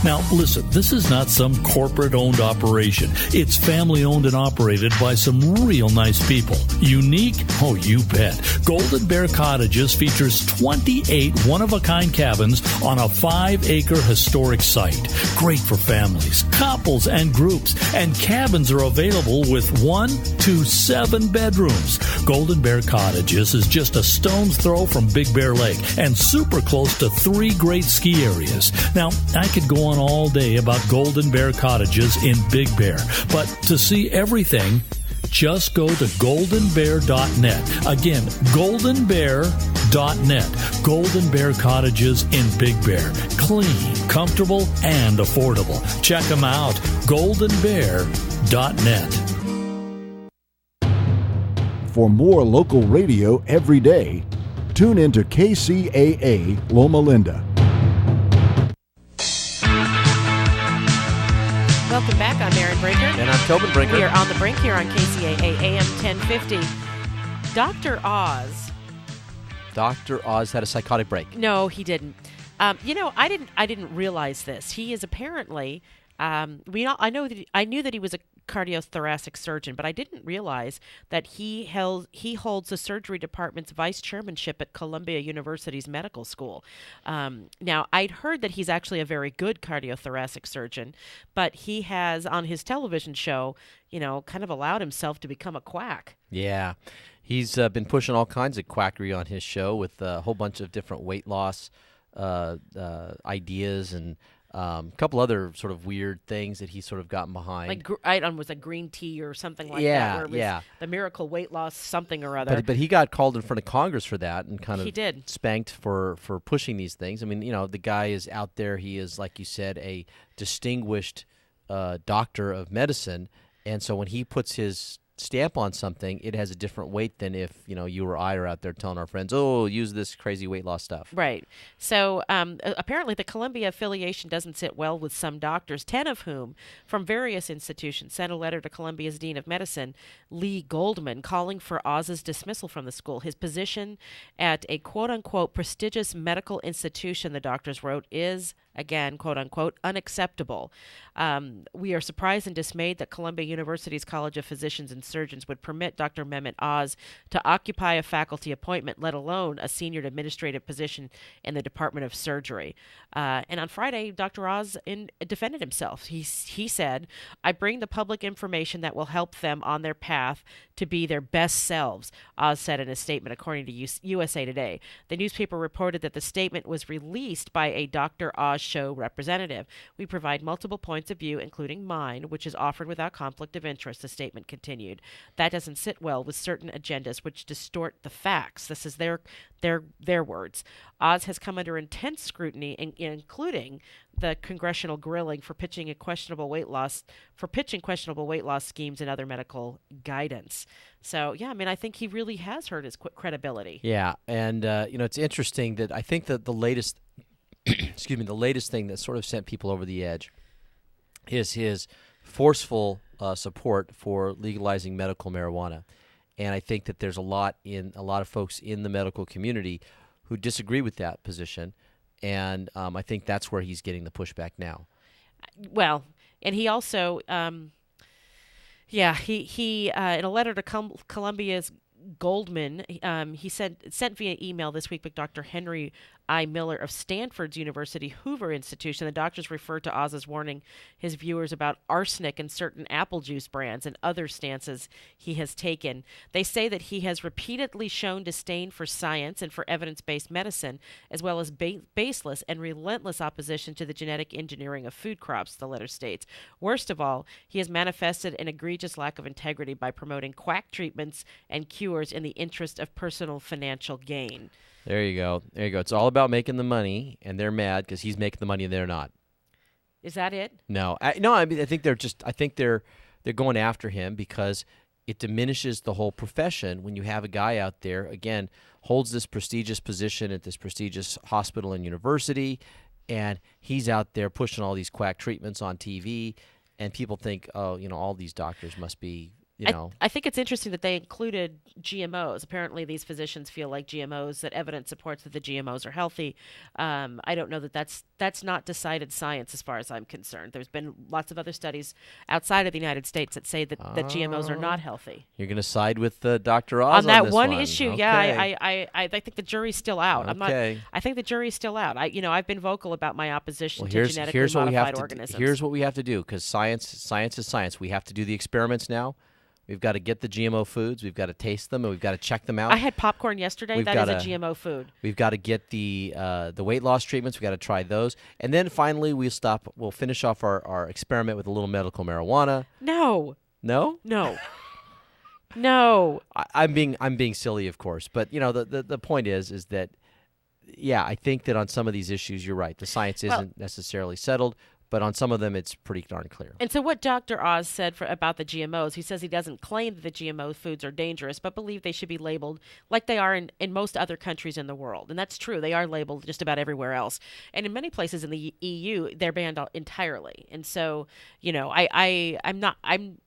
Now, listen, this is not some corporate-owned operation. It's family-owned and operated by some real nice people. Unique? Oh, you bet. Golden Bear Cottages features 28 one-of-a-kind cabins on a 5-acre historic site. Great for families, couples, and groups. And cabins are available with 1 to 7 bedrooms. Golden Bear Cottages is just a stone's throw from Big Bear Lake and super close to 3 great ski areas. Now, I could go on all day about Golden Bear Cottages in Big Bear, but to see everything, just go to goldenbear.net. Again, goldenbear.net. Golden Bear Cottages in Big Bear. Clean, comfortable, and affordable. Check them out. goldenbear.net. For more local radio every day, tune into KCAA Loma Linda. Welcome back. I'm Erin Brinker. And I'm Tobin Brinker. We are on the brink here on KCAA AM 1050. Dr. Oz Dr. Oz had a psychotic break. No, he didn't. I didn't realize this. He is apparently. I knew that he was a cardiothoracic surgeon, but I didn't realize that he holds the surgery department's vice chairmanship at Columbia University's medical school. Now, I'd heard that he's actually a very good cardiothoracic surgeon, but he has on his television show, kind of allowed himself to become a quack. Yeah. He's been pushing all kinds of quackery on his show with a whole bunch of different weight loss ideas and a couple other sort of weird things that he's sort of gotten behind. Like was a green tea or something like that. Where it was the miracle weight loss something or other. But he got called in front of Congress for that and kind he of did. spanked for pushing these things. I mean, the guy is out there. He is, like you said, a distinguished doctor of medicine. And so when he puts his stamp on something, it has a different weight than if you or I are out there telling our friends, "Oh, use this crazy weight loss stuff." Right. So apparently, the Columbia affiliation doesn't sit well with some doctors, 10 of whom from various institutions sent a letter to Columbia's Dean of Medicine, Lee Goldman, calling for Oz's dismissal from the school. His position at a quote-unquote prestigious medical institution, the doctors wrote, is, again, quote-unquote, unacceptable. We are surprised and dismayed that Columbia University's College of Physicians and Surgeons would permit Dr. Mehmet Oz to occupy a faculty appointment, let alone a senior administrative position in the Department of Surgery. And on Friday, Dr. Oz defended himself. He said, "I bring the public information that will help them on their path to be their best selves," Oz said in a statement, according to USA Today. The newspaper reported that the statement was released by a Dr. Oz show representative. "We provide multiple points of view, including mine, which is offered without conflict of interest," the statement continued. "That doesn't sit well with certain agendas which distort the facts." This is their words. Oz has come under intense scrutiny, including the congressional grilling for pitching questionable weight loss schemes and other medical guidance. So, yeah, I mean, I think he really has hurt his credibility. Yeah, and it's interesting that I think that the latest the latest thing that sort of sent people over the edge is his forceful support for legalizing medical marijuana. And I think that there's a lot of folks in the medical community who disagree with that position, and I think that's where he's getting the pushback now. Well, and he also, he in a letter to Columbia's Goldman, he sent via email this week with Dr. Henry I. Miller of Stanford's University Hoover Institution. The doctors referred to Oz as warning his viewers about arsenic in certain apple juice brands and other stances he has taken. They say that he has repeatedly shown disdain for science and for evidence-based medicine, as well as baseless and relentless opposition to the genetic engineering of food crops, the letter states. Worst of all, he has manifested an egregious lack of integrity by promoting quack treatments and cures in the interest of personal financial gain. There you go. It's all about making the money, and they're mad because he's making the money and they're not. Is that it? No. I mean, I think they're going after him because it diminishes the whole profession when you have a guy out there, again, holds this prestigious position at this prestigious hospital and university, and he's out there pushing all these quack treatments on TV, and people think, oh, all these doctors must be, I think it's interesting that they included GMOs. Apparently, these physicians feel like that evidence supports that the GMOs are healthy. I don't know that that's not decided science as far as I'm concerned. There's been lots of other studies outside of the United States that say that GMOs are not healthy. You're going to side with Dr. Oz on that this one issue. Okay. Yeah, I think the jury's still out. Okay. I think the jury's still out. I've been vocal about my opposition to genetically modified organisms. Here's what we have to do, because science is science. We have to do the experiments now. We've got to get the GMO foods. We've got to taste them, and we've got to check them out. I had popcorn yesterday. That is a GMO food. We've got to get the weight loss treatments. We've got to try those. And then finally we'll finish off our experiment with a little medical marijuana. No. No? No. No. I'm being silly, of course. But, the point is that, yeah, I think that on some of these issues, you're right. The science isn't necessarily settled. But on some of them, it's pretty darn clear. And so what Dr. Oz said about the GMOs, he says he doesn't claim that the GMO foods are dangerous, but believe they should be labeled like they are in most other countries in the world. And that's true. They are labeled just about everywhere else. And in many places in the EU, they're banned entirely. And so, I'm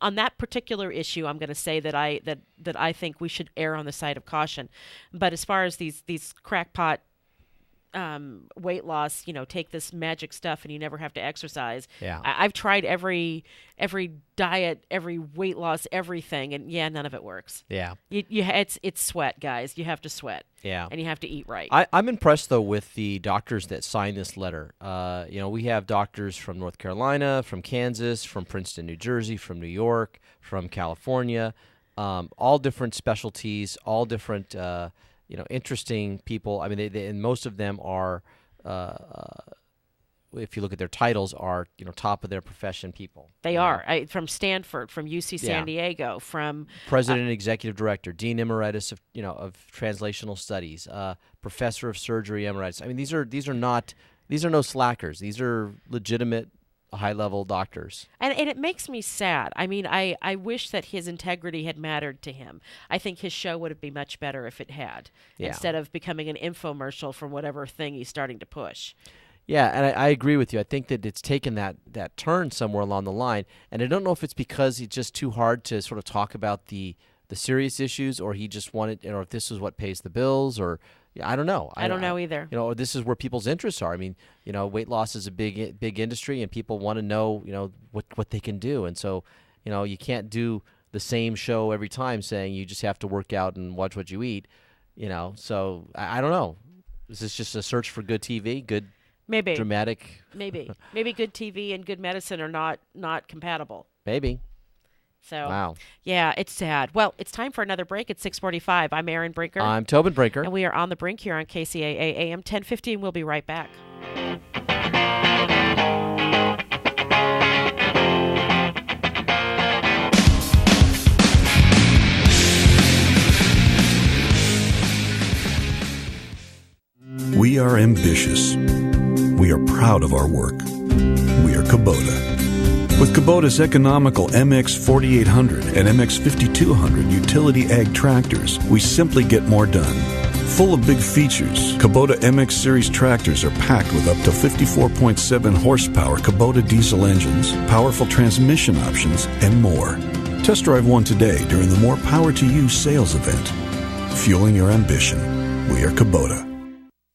on that particular issue, I'm going to say that I think we should err on the side of caution. But as far as these crackpot weight loss, take this magic stuff and you never have to exercise. Yeah. I've tried every diet, every weight loss, everything, and none of it works. Yeah. It's sweat, guys. You have to sweat. Yeah. And you have to eat right. I'm impressed though with the doctors that signed this letter. We have doctors from North Carolina, from Kansas, from Princeton, New Jersey, from New York, from California, all different specialties, all different interesting people. I mean, and most of them are, if you look at their titles, are top of their profession people. They are from Stanford, from UC San Diego, from president and executive director, dean emeritus of translational studies, professor of surgery emeritus. I mean, these are no slackers. These are legitimate high-level doctors. And it makes me sad. I mean, I wish that his integrity had mattered to him. I think his show would have been much better if it had, instead of becoming an infomercial for whatever thing he's starting to push. Yeah, and I agree with you. I think that it's taken that turn somewhere along the line, and I don't know if it's because it's just too hard to sort of talk about the serious issues, or he just wanted, or if this is what pays the bills, or I don't know. I don't know either. Or this is where people's interests are. I mean, weight loss is a big industry, and people want to know, what they can do. And so, you can't do the same show every time saying you just have to work out and watch what you eat. So I don't know. Is this just a search for good TV, good dramatic? Maybe good TV and good medicine are not compatible. Maybe. So, wow. Yeah, it's sad. Well, it's time for another break at 6:45. I'm Erin Brinker. I'm Tobin Brinker. And we are on the Brink here on KCAA AM 1050, and we'll be right back. We are ambitious. We are proud of our work. We are Kubota. With Kubota's economical MX 4800 and MX 5200 utility ag tractors, we simply get more done. Full of big features, Kubota MX series tractors are packed with up to 54.7 horsepower Kubota diesel engines, powerful transmission options, and more. Test drive one today during the More Power to You sales event. Fueling your ambition. We are Kubota.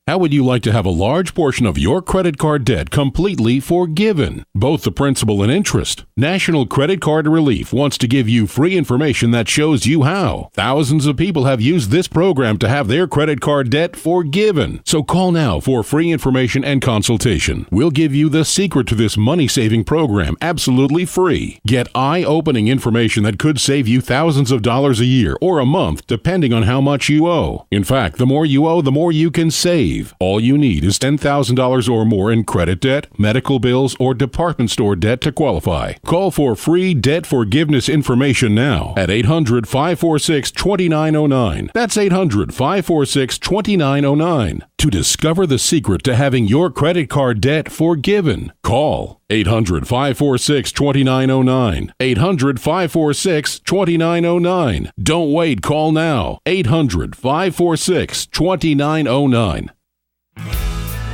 How would you like to have a large portion of your credit card debt completely forgiven, both the principal and interest? National Credit Card Relief wants to give you free information that shows you how. Thousands of people have used this program to have their credit card debt forgiven. So call now for free information and consultation. We'll give you the secret to this money-saving program absolutely free. Get eye-opening information that could save you thousands of dollars a year or a month, depending on how much you owe. In fact, the more you owe, the more you can save. All you need is $10,000 or more in credit debt, medical bills, or department store debt to qualify. Call for free debt forgiveness information now at 800-546-2909. That's 800-546-2909 to discover the secret to having your credit card debt forgiven. Call 800-546-2909. 800-546-2909. Don't wait. Call now. 800-546-2909.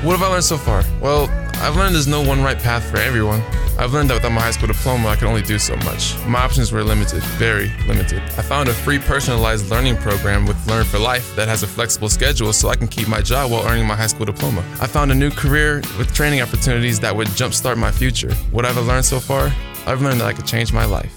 What have I learned so far? Well, I've learned there's no one right path for everyone. I've learned that without my high school diploma, I could only do so much. My options were limited, very limited. I found a free personalized learning program with Learn for Life that has a flexible schedule so I can keep my job while earning my high school diploma. I found a new career with training opportunities that would jumpstart my future. What have I learned so far? I've learned that I could change my life.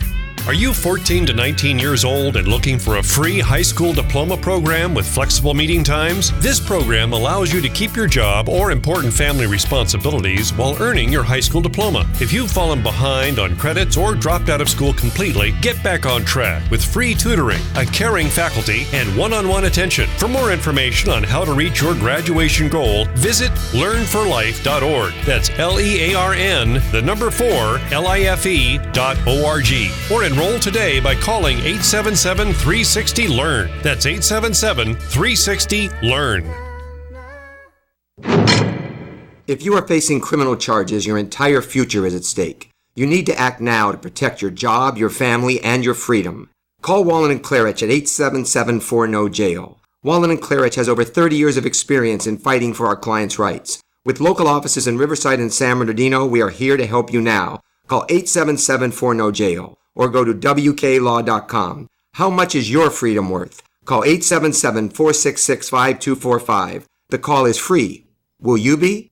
Are you 14 to 19 years old and looking for a free high school diploma program with flexible meeting times? This program allows you to keep your job or important family responsibilities while earning your high school diploma. If you've fallen behind on credits or dropped out of school completely, get back on track with free tutoring, a caring faculty, and one-on-one attention. For more information on how to reach your graduation goal, visit learnforlife.org. That's LEARN4LIFE.org. Or enroll today by calling 877-360-LEARN. That's 877-360-LEARN. If you are facing criminal charges, your entire future is at stake. You need to act now to protect your job, your family, and your freedom. Call Wallen and Claridge at 877-4NO-JAIL. Wallen and Claridge has over 30 years of experience in fighting for our clients' rights. With local offices in Riverside and San Bernardino, we are here to help you now. Call 877-4NO-JAIL. or go to wklaw.com. How much is your freedom worth? Call 877-466-5245. The call is free. Will you be?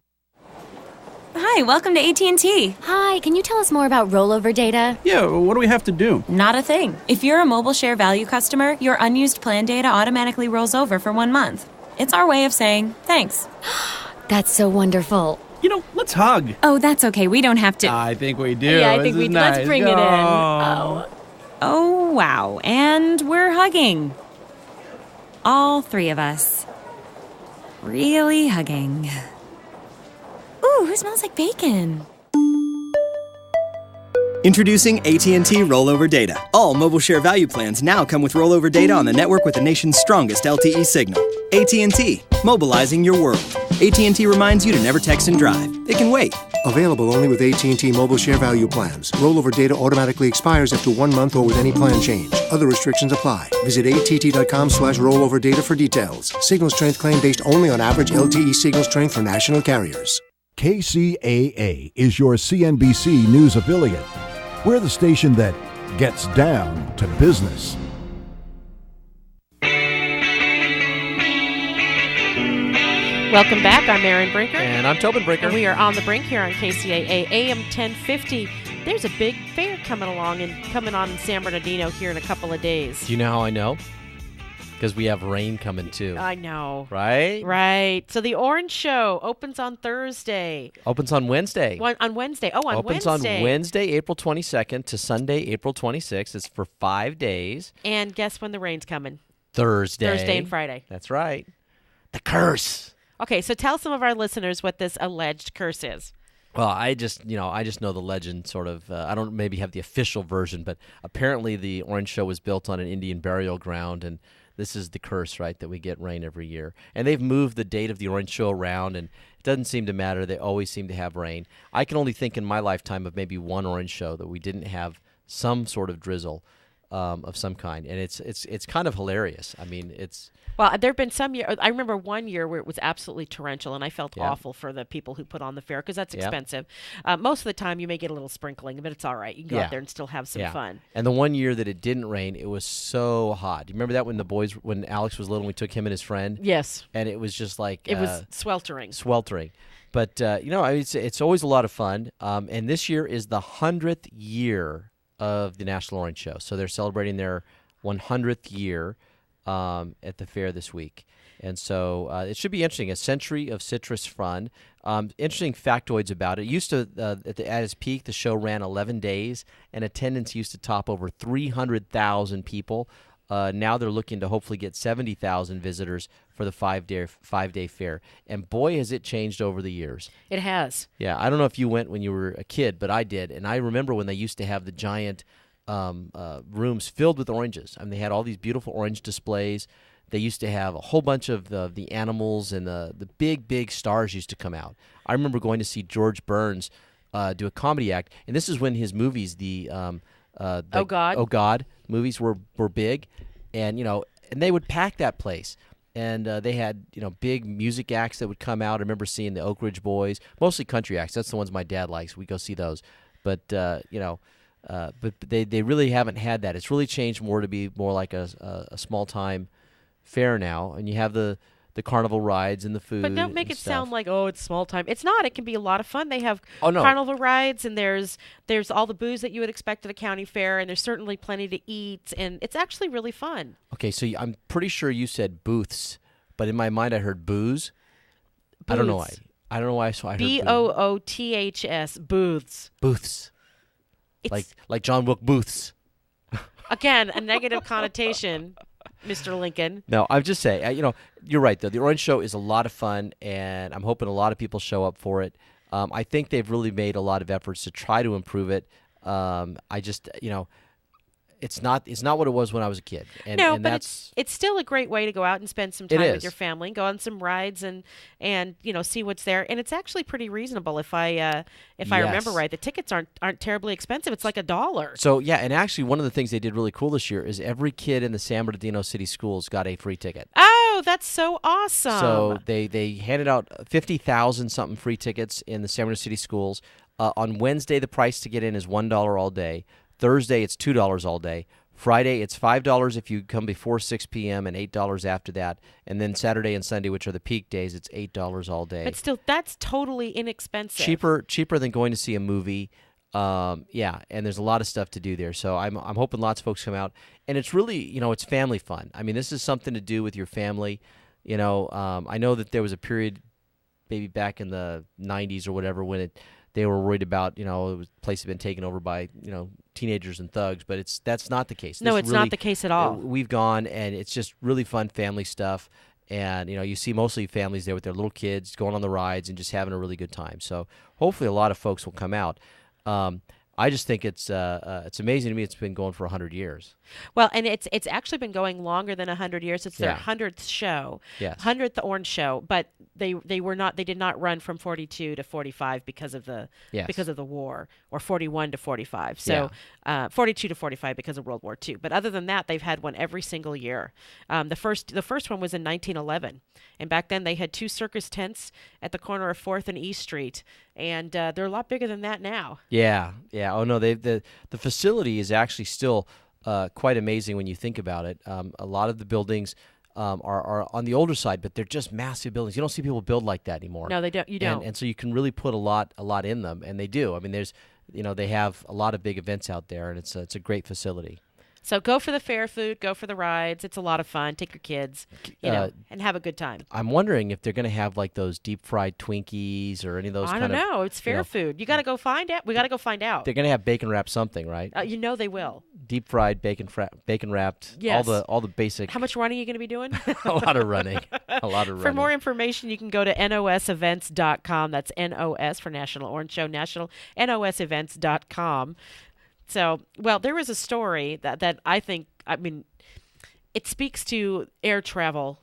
Hi, welcome to AT&T. Hi, can you tell us more about rollover data? Yeah, what do we have to do? Not a thing. If you're a Mobile Share Value customer, your unused plan data automatically rolls over for 1 month. It's our way of saying thanks. That's so wonderful. Let's hug. Oh, that's okay. We don't have to. I think we do. Yeah, I This think is we do. nice. Let's bring it in. Oh, wow. And we're hugging. All three of us. Really hugging. Ooh, who smells like bacon? Introducing AT&T Rollover Data. All mobile share value plans now come with rollover data on the network with the nation's strongest LTE signal. AT&T, mobilizing your world. AT&T reminds you to never text and drive. It can wait. Available only with AT&T Mobile Share Value plans. Rollover data automatically expires after 1 month or with any plan change. Other restrictions apply. Visit att.com/rollover data for details. Signal strength claim based only on average LTE signal strength for national carriers. KCAA is your CNBC news affiliate. We're the station that gets down to business. Welcome back. I'm Erin Brinker. And I'm Tobin Brinker. And we are on the brink here on KCAA AM 1050. There's a big fair coming on in San Bernardino here in a couple of days. Do you know how I know? Because we have rain coming too. I know. Right? Right. So the Orange Show opens on Thursday. Opens on Wednesday. On Wednesday. Oh, on Opens Wednesday. on Wednesday, April 22nd to Sunday, April 26th. It's for 5 days. And guess when the rain's coming? Thursday. Thursday and Friday. That's right. The curse. Okay, so tell some of our listeners what this alleged curse is. Well, I just know the legend sort of. I don't maybe have the official version, but apparently the Orange Show was built on an Indian burial ground, and this is the curse, right, that we get rain every year. And they've moved the date of the Orange Show around, and it doesn't seem to matter. They always seem to have rain. I can only think in my lifetime of maybe one Orange Show that we didn't have some sort of drizzle of some kind, and it's kind of hilarious. I mean, it's. Well, there have been some years. I remember one year where it was absolutely torrential, and I felt awful for the people who put on the fair because that's expensive. Most of the time, you may get a little sprinkling, but it's all right. You can go out there and still have some fun. And the one year that it didn't rain, it was so hot. Do you remember that when Alex was little and we took him and his friend? Yes. And it was just like... It was sweltering. Sweltering. But, it's always a lot of fun. And this year is the 100th year of the National Orange Show. So they're celebrating their 100th year at the fair this week. And so it should be interesting. A century of citrus fun. Interesting factoids about it. It used to, at its peak, the show ran 11 days, and attendance used to top over 300,000 people. Now they're looking to hopefully get 70,000 visitors for the five-day fair. And boy, has it changed over the years. It has. Yeah, I don't know if you went when you were a kid, but I did. And I remember when they used to have the giant rooms filled with oranges. I mean, they had all these beautiful orange displays. They used to have a whole bunch of the animals, and the big stars used to come out. I remember going to see George Burns do a comedy act, and this is when his movies, Oh God movies were big, and and they would pack that place. And they had big music acts that would come out. I remember seeing the Oak Ridge Boys, mostly country acts. That's the ones my dad likes. We go see those, but but they really haven't had that. It's really changed more to be more like a small time fair now, and you have the carnival rides and the food. But don't make it stuff. sound like, it's small time. It's not. It can be a lot of fun. They have no. carnival rides, and there's all the booze that you would expect at a county fair, and there's certainly plenty to eat, and it's actually really fun. Okay, so I'm pretty sure you said booths, but in my mind I heard booze. I don't know why. I don't know why. So I heard BOOTHS, booths. Booths. Like John Wilkes Booths. Again, a negative connotation, Mr. Lincoln. No, I'm just saying, you're right, though. The Orange Show is a lot of fun, and I'm hoping a lot of people show up for it. I think they've really made a lot of efforts to try to improve it. I just, it's not what it was when I was a kid. And but it's still a great way to go out and spend some time with your family and go on some rides and see what's there. And it's actually pretty reasonable if I remember right. The tickets aren't terribly expensive. It's like $1. So yeah, and actually one of the things they did really cool this year is every kid in the San Bernardino City schools got a free ticket. Oh, that's so awesome. So they handed out 50,000 something free tickets in the San Bernardino City schools. On Wednesday, the price to get in is $1 all day. Thursday, it's $2 all day. Friday, it's $5 if you come before 6 p.m. and $8 after that. And then Saturday and Sunday, which are the peak days, it's $8 all day. But still, that's totally inexpensive. Cheaper than going to see a movie. Yeah, and there's a lot of stuff to do there. So I'm hoping lots of folks come out. And it's really, it's family fun. I mean, this is something to do with your family. I know that there was a period maybe back in the 90s or whatever when they were worried about, the place had been taken over by, teenagers and thugs, but that's not the case. No, it's not the case at all. We've gone, and it's just really fun family stuff. And, you see mostly families there with their little kids going on the rides and just having a really good time. So hopefully a lot of folks will come out. I just think it's amazing to me. It's been going for 100 years. Well, and it's actually been going longer than 100 years. It's their 100th show, yes. 100th Orange Show. But they did not run from 42 to 45 because of the war, or 41 to 45. So 42 to 45 because of World War II. But other than that, they've had one every single year. The first one was in 1911, and back then they had 2 circus tents at the corner of 4th and East Street, and they're a lot bigger than that now. Yeah. Oh no, the facility is actually still quite amazing when you think about it. A lot of the buildings are on the older side, but they're just massive buildings. You don't see people build like that anymore. No, they don't. You don't. And so you can really put a lot in them, and they do. I mean, there's, they have a lot of big events out there, and it's a great facility. So go for the fair food, go for the rides. It's a lot of fun. Take your kids, and have a good time. I'm wondering if they're going to have like those deep fried Twinkies or any of those. I don't know. It's fair food. You got to go find it. We got to go find out. They're going to have bacon wrapped something, right? They will. Deep fried bacon wrapped. Yes. All the basic. How much running are you going to be doing? A lot of running. For more information, you can go to nosevents.com. That's NOS for National Orange Show. nosevents.com. So, there was a story that I think, it speaks to air travel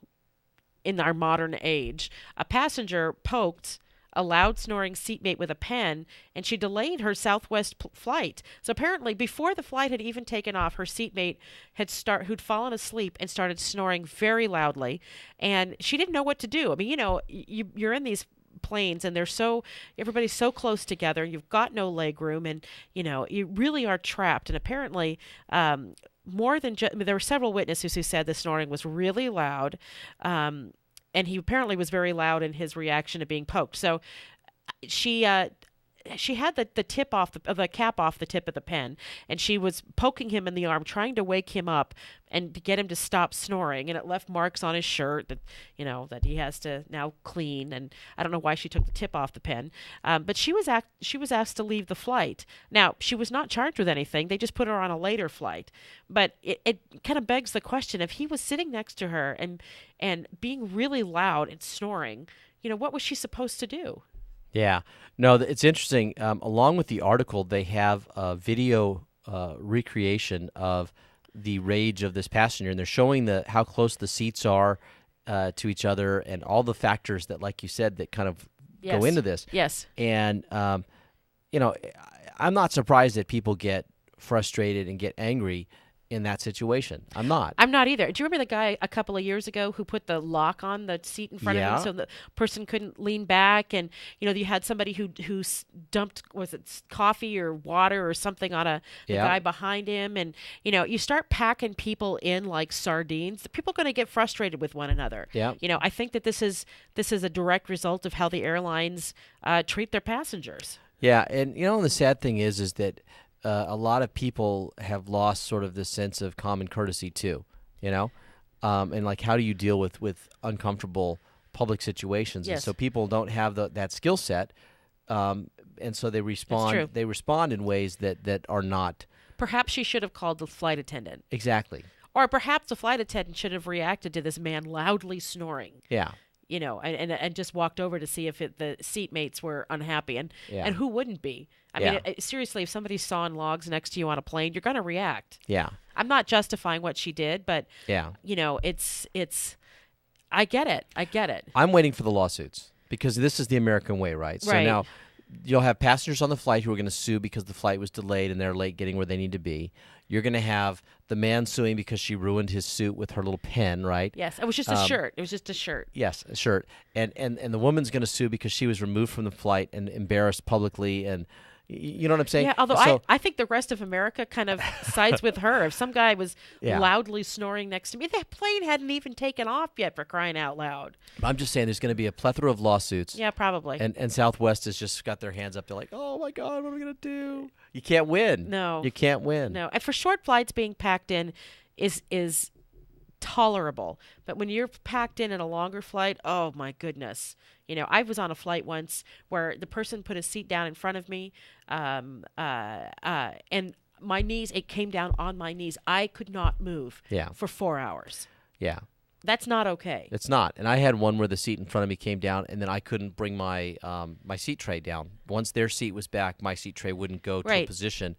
in our modern age. A passenger poked a loud snoring seatmate with a pen, and she delayed her Southwest flight. So apparently, before the flight had even taken off, her seatmate who'd fallen asleep and started snoring very loudly, and she didn't know what to do. I mean, you're in these planes, and everybody's so close together. You've got no leg room, and you really are trapped. And apparently, more than there were several witnesses who said the snoring was really loud, and he apparently was very loud in his reaction to being poked. So she had the tip off the cap off the tip of the pen, and she was poking him in the arm, trying to wake him up and to get him to stop snoring. And it left marks on his shirt that he has to now clean. And I don't know why she took the tip off the pen, but she was asked to leave the flight. Now, she was not charged with anything. They just put her on a later flight. But it kind of begs the question: if he was sitting next to her and being really loud and snoring, what was she supposed to do? Yeah. No, it's interesting. Along with the article, they have a video recreation of the rage of this passenger, and they're showing how close the seats are to each other and all the factors that, like you said, that kind of go into this. Yes. And, I'm not surprised that people get frustrated and get angry in that situation. I'm not either. Do you remember the guy a couple of years ago who put the lock on the seat in front of him so the person couldn't lean back? And you had somebody who dumped, was it coffee or water or something on the guy behind him? And you start packing people in like sardines. People are going to get frustrated with one another. Yeah. I think that this is a direct result of how the airlines treat their passengers. Yeah, and the sad thing is that a lot of people have lost sort of this sense of common courtesy too, and like how do you deal with uncomfortable public situations? Yes. And so people don't have that skill set, and so they respond. They respond in ways that are not. Perhaps she should have called the flight attendant. Exactly. Or perhaps the flight attendant should have reacted to this man loudly snoring. Yeah. And just walked over to see if the seatmates were unhappy. And who wouldn't be? I mean, seriously, if somebody's sawing logs next to you on a plane, you're going to react. Yeah. I'm not justifying what she did, but, it's I get it. I'm waiting for the lawsuits because this is the American way, right? So now you'll have passengers on the flight who are going to sue because the flight was delayed and they're late getting where they need to be. You're going to have the man suing because she ruined his suit with her little pen, right? Yes, it was just a shirt. It was just a shirt. Yes, a shirt. And the woman's going to sue because she was removed from the flight and embarrassed publicly. And, You know what I'm saying? Yeah, although So- I think the rest of America kind of sides with her. If some guy was Yeah. loudly snoring next to me, that plane hadn't even taken off yet, for crying out loud. I'm just saying there's going to be a plethora of lawsuits. Yeah, probably. And Southwest has just got their hands up. They're like, oh, my God, what are we going to do? You can't win. No. You can't win. No. And for short flights, being packed in is tolerable. But when you're packed in a longer flight, oh, my goodness. You know, I was on a flight once where the person put a seat down in front of me, and my knees, it came down on my knees. I could not move for 4 hours. Yeah. That's not okay. It's not. And I had one where the seat in front of me came down, and then I couldn't bring my my seat tray down. Once their seat was back, my seat tray wouldn't go to a position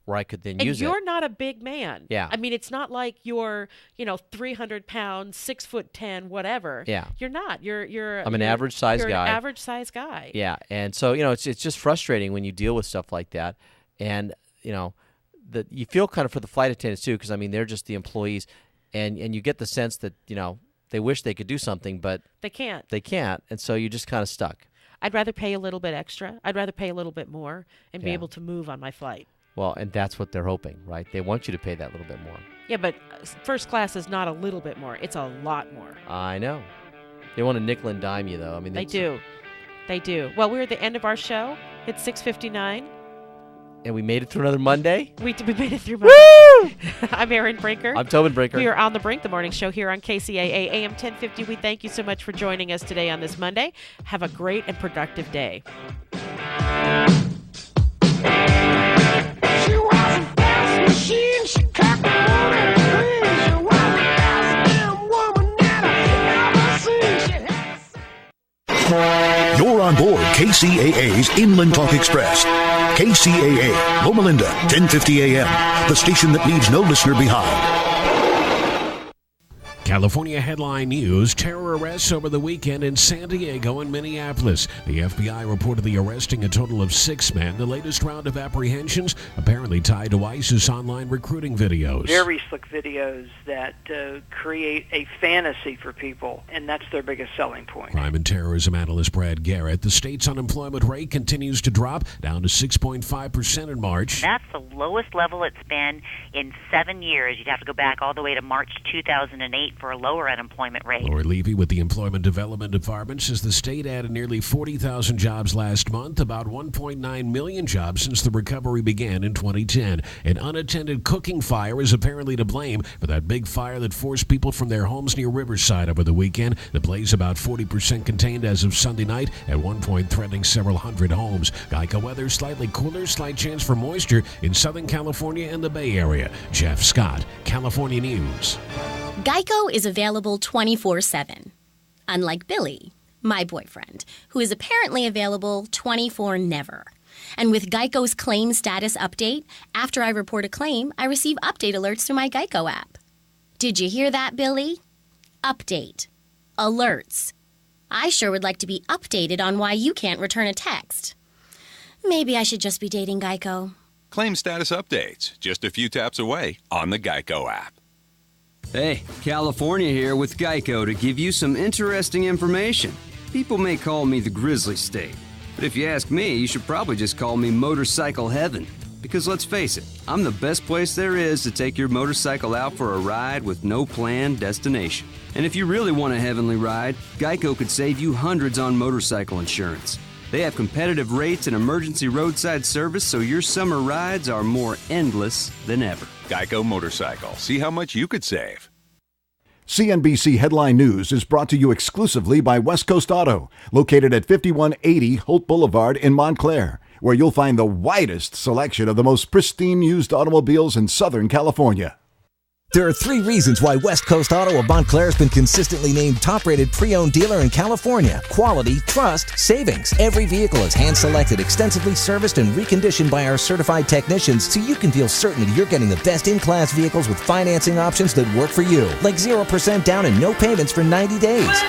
where I could then use it. And you're not a big man. Yeah. I mean, it's not like you're, 300 pounds, 6'10", whatever. Yeah. You're not. I'm an average size guy. guy. You're an average size guy. Yeah. And so, it's just frustrating when you deal with stuff like that. And, that you feel kind of for the flight attendants too, because, I mean, they're just the employees. And you get the sense that, they wish they could do something, but they can't. They can't. And so you're just kind of stuck. I'd rather pay a little bit extra. I'd rather pay a little bit more and be able to move on my flight. Well, and that's what they're hoping, right? They want you to pay that little bit more. Yeah, but first class is not a little bit more. It's a lot more. I know. They want to nickel and dime you, though. I mean, they do. They do. Well, we're at the end of our show. It's 6:59. And we made it through another Monday? We made it through Monday. Woo! I'm Erin Brinker. I'm Tobin Brinker. We are on the Brink, the morning show here on KCAA AM 1050. We thank you so much for joining us today on this Monday. Have a great and productive day. She was a fast machine. She cut the moon in three. She was the best damn woman that I've ever seen. You're on board KCAA's Inland Talk Express. KCAA, Loma Linda, 1050 AM, the station that leaves no listener behind. California headline news, terror arrests over the weekend in San Diego and Minneapolis. The FBI reportedly arresting a total of 6 men, the latest round of apprehensions apparently tied to ISIS online recruiting videos. Very slick videos that create a fantasy for people, and that's their biggest selling point. Crime and terrorism analyst Brad Garrett. The state's unemployment rate continues to drop, down to 6.5% in March. That's the lowest level it's been in 7 years. You'd have to go back all the way to March 2008 for a lower unemployment rate. Lori Levy with the Employment Development Department says the state added nearly 40,000 jobs last month, about 1.9 million jobs since the recovery began in 2010. An unattended cooking fire is apparently to blame for that big fire that forced people from their homes near Riverside over the weekend. The blaze about 40% contained as of Sunday night, at one point threatening several hundred homes. Geico weather slightly cooler, slight chance for moisture in Southern California and the Bay Area. Jeff Scott, California News. Geico is available 24/7. Unlike Billy, my boyfriend, who is apparently available 24/never. And with Geico's claim status update, after I report a claim, I receive update alerts through my Geico app. Did you hear that, Billy? Update. Alerts. I sure would like to be updated on why you can't return a text. Maybe I should just be dating Geico. Claim status updates, just a few taps away on the Geico app. Hey, California here with Geico to give you some interesting information. People may call me the Grizzly State, but if you ask me, you should probably just call me Motorcycle Heaven. Because let's face it, I'm the best place there is to take your motorcycle out for a ride with no planned destination. And if you really want a heavenly ride, Geico could save you hundreds on motorcycle insurance. They have competitive rates and emergency roadside service, so your summer rides are more endless than ever. Geico Motorcycle. See how much you could save. CNBC Headline News is brought to you exclusively by West Coast Auto, located at 5180 Holt Boulevard in Montclair, where you'll find the widest selection of the most pristine used automobiles in Southern California. There are 3 reasons why West Coast Auto of Montclair has been consistently named top-rated pre-owned dealer in California. Quality, trust, savings. Every vehicle is hand-selected, extensively serviced, and reconditioned by our certified technicians, so you can feel certain you're getting the best in-class vehicles with financing options that work for you. Like 0% down and no payments for 90 days.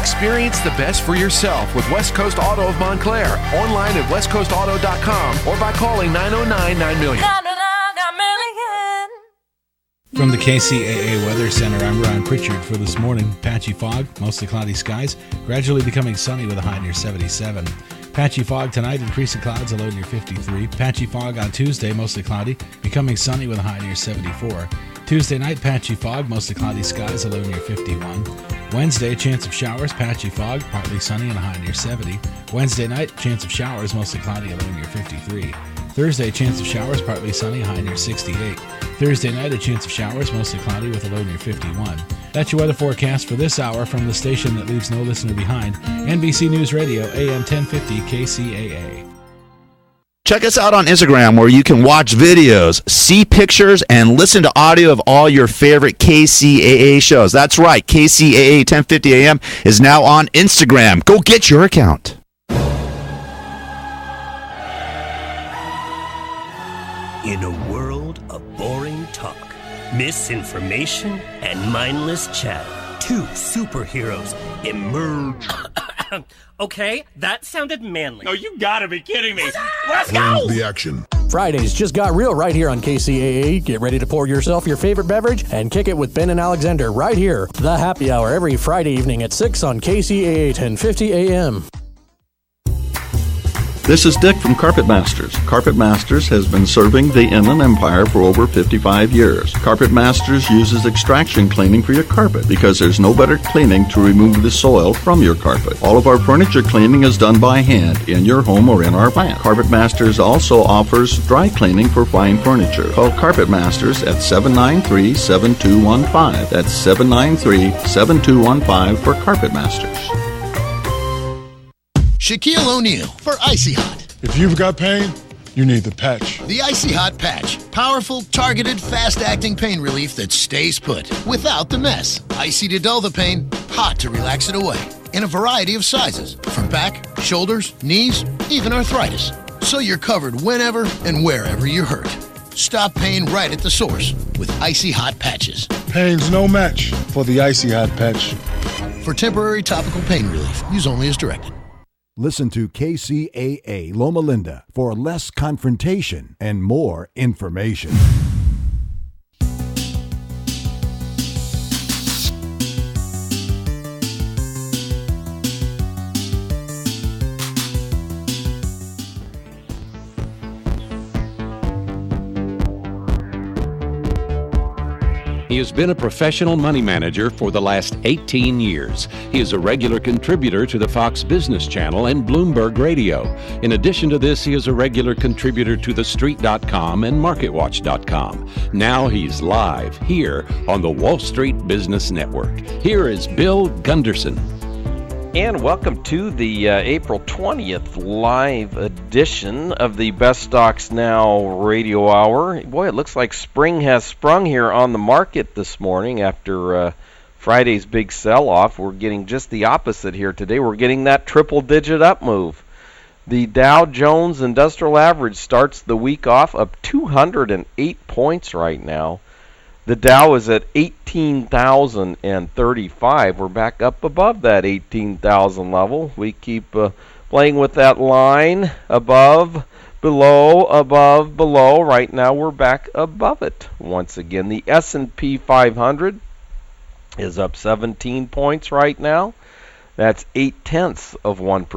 Experience the best for yourself with West Coast Auto of Montclair. Online at westcoastauto.com or by calling 909-9000. From the KCAA Weather Center, I'm Ryan Pritchard for this morning. Patchy fog, mostly cloudy skies, gradually becoming sunny with a high near 77. Patchy fog tonight, increasing clouds, a low near 53. Patchy fog on Tuesday, mostly cloudy, becoming sunny with a high near 74. Tuesday night, patchy fog, mostly cloudy skies, a low near 51. Wednesday, chance of showers, patchy fog, partly sunny and a high near 70. Wednesday night, chance of showers, mostly cloudy, a low near 53. Thursday, chance of showers, partly sunny, high near 68. Thursday night, a chance of showers, mostly cloudy with a low near 51. That's your weather forecast for this hour from the station that leaves no listener behind, NBC News Radio, AM 1050 KCAA. Check us out on Instagram where you can watch videos, see pictures, and listen to audio of all your favorite KCAA shows. That's right, KCAA 1050 AM is now on Instagram. Go get your account. In a world of boring talk, misinformation, and mindless chatter, two superheroes emerge. Okay, that sounded manly. No, you gotta be kidding me. Let's go! The action. Fridays just got real right here on KCAA. Get ready to pour yourself your favorite beverage and kick it with Ben and Alexander right here. The Happy Hour every Friday evening at 6 on KCAA 1050 AM. This is Dick from Carpet Masters. Carpet Masters has been serving the Inland Empire for over 55 years. Carpet Masters uses extraction cleaning for your carpet because there's no better cleaning to remove the soil from your carpet. All of our furniture cleaning is done by hand in your home or in our plant. Carpet Masters also offers dry cleaning for fine furniture. Call Carpet Masters at 793-7215. That's 793-7215 for Carpet Masters. Shaquille O'Neal for Icy Hot. If you've got pain, you need the patch. The Icy Hot Patch. Powerful, targeted, fast-acting pain relief that stays put without the mess. Icy to dull the pain, hot to relax it away. In a variety of sizes, from back, shoulders, knees, even arthritis. So you're covered whenever and wherever you're hurt. Stop pain right at the source with Icy Hot Patches. Pain's no match for the Icy Hot Patch. For temporary topical pain relief, use only as directed. Listen to KCAA Loma Linda for less confrontation and more information. He has been a professional money manager for the last 18 years. He is a regular contributor to the Fox Business Channel and Bloomberg Radio. In addition to this, he is a regular contributor to TheStreet.com and MarketWatch.com. Now he's live here on the Wall Street Business Network. Here is Bill Gunderson. And welcome to the April 20th live edition of the Best Stocks Now radio hour. Boy, it looks like spring has sprung here on the market this morning after Friday's big sell-off. We're getting just the opposite here today. We're getting that triple-digit up move. The Dow Jones Industrial Average starts the week off up 208 points right now. The Dow is at 18,035. We're back up above that 18,000 level. We keep playing with that line above, below, above, below. Right now we're back above it once again. The S&P 500 is up 17 points right now. That's 0.8%.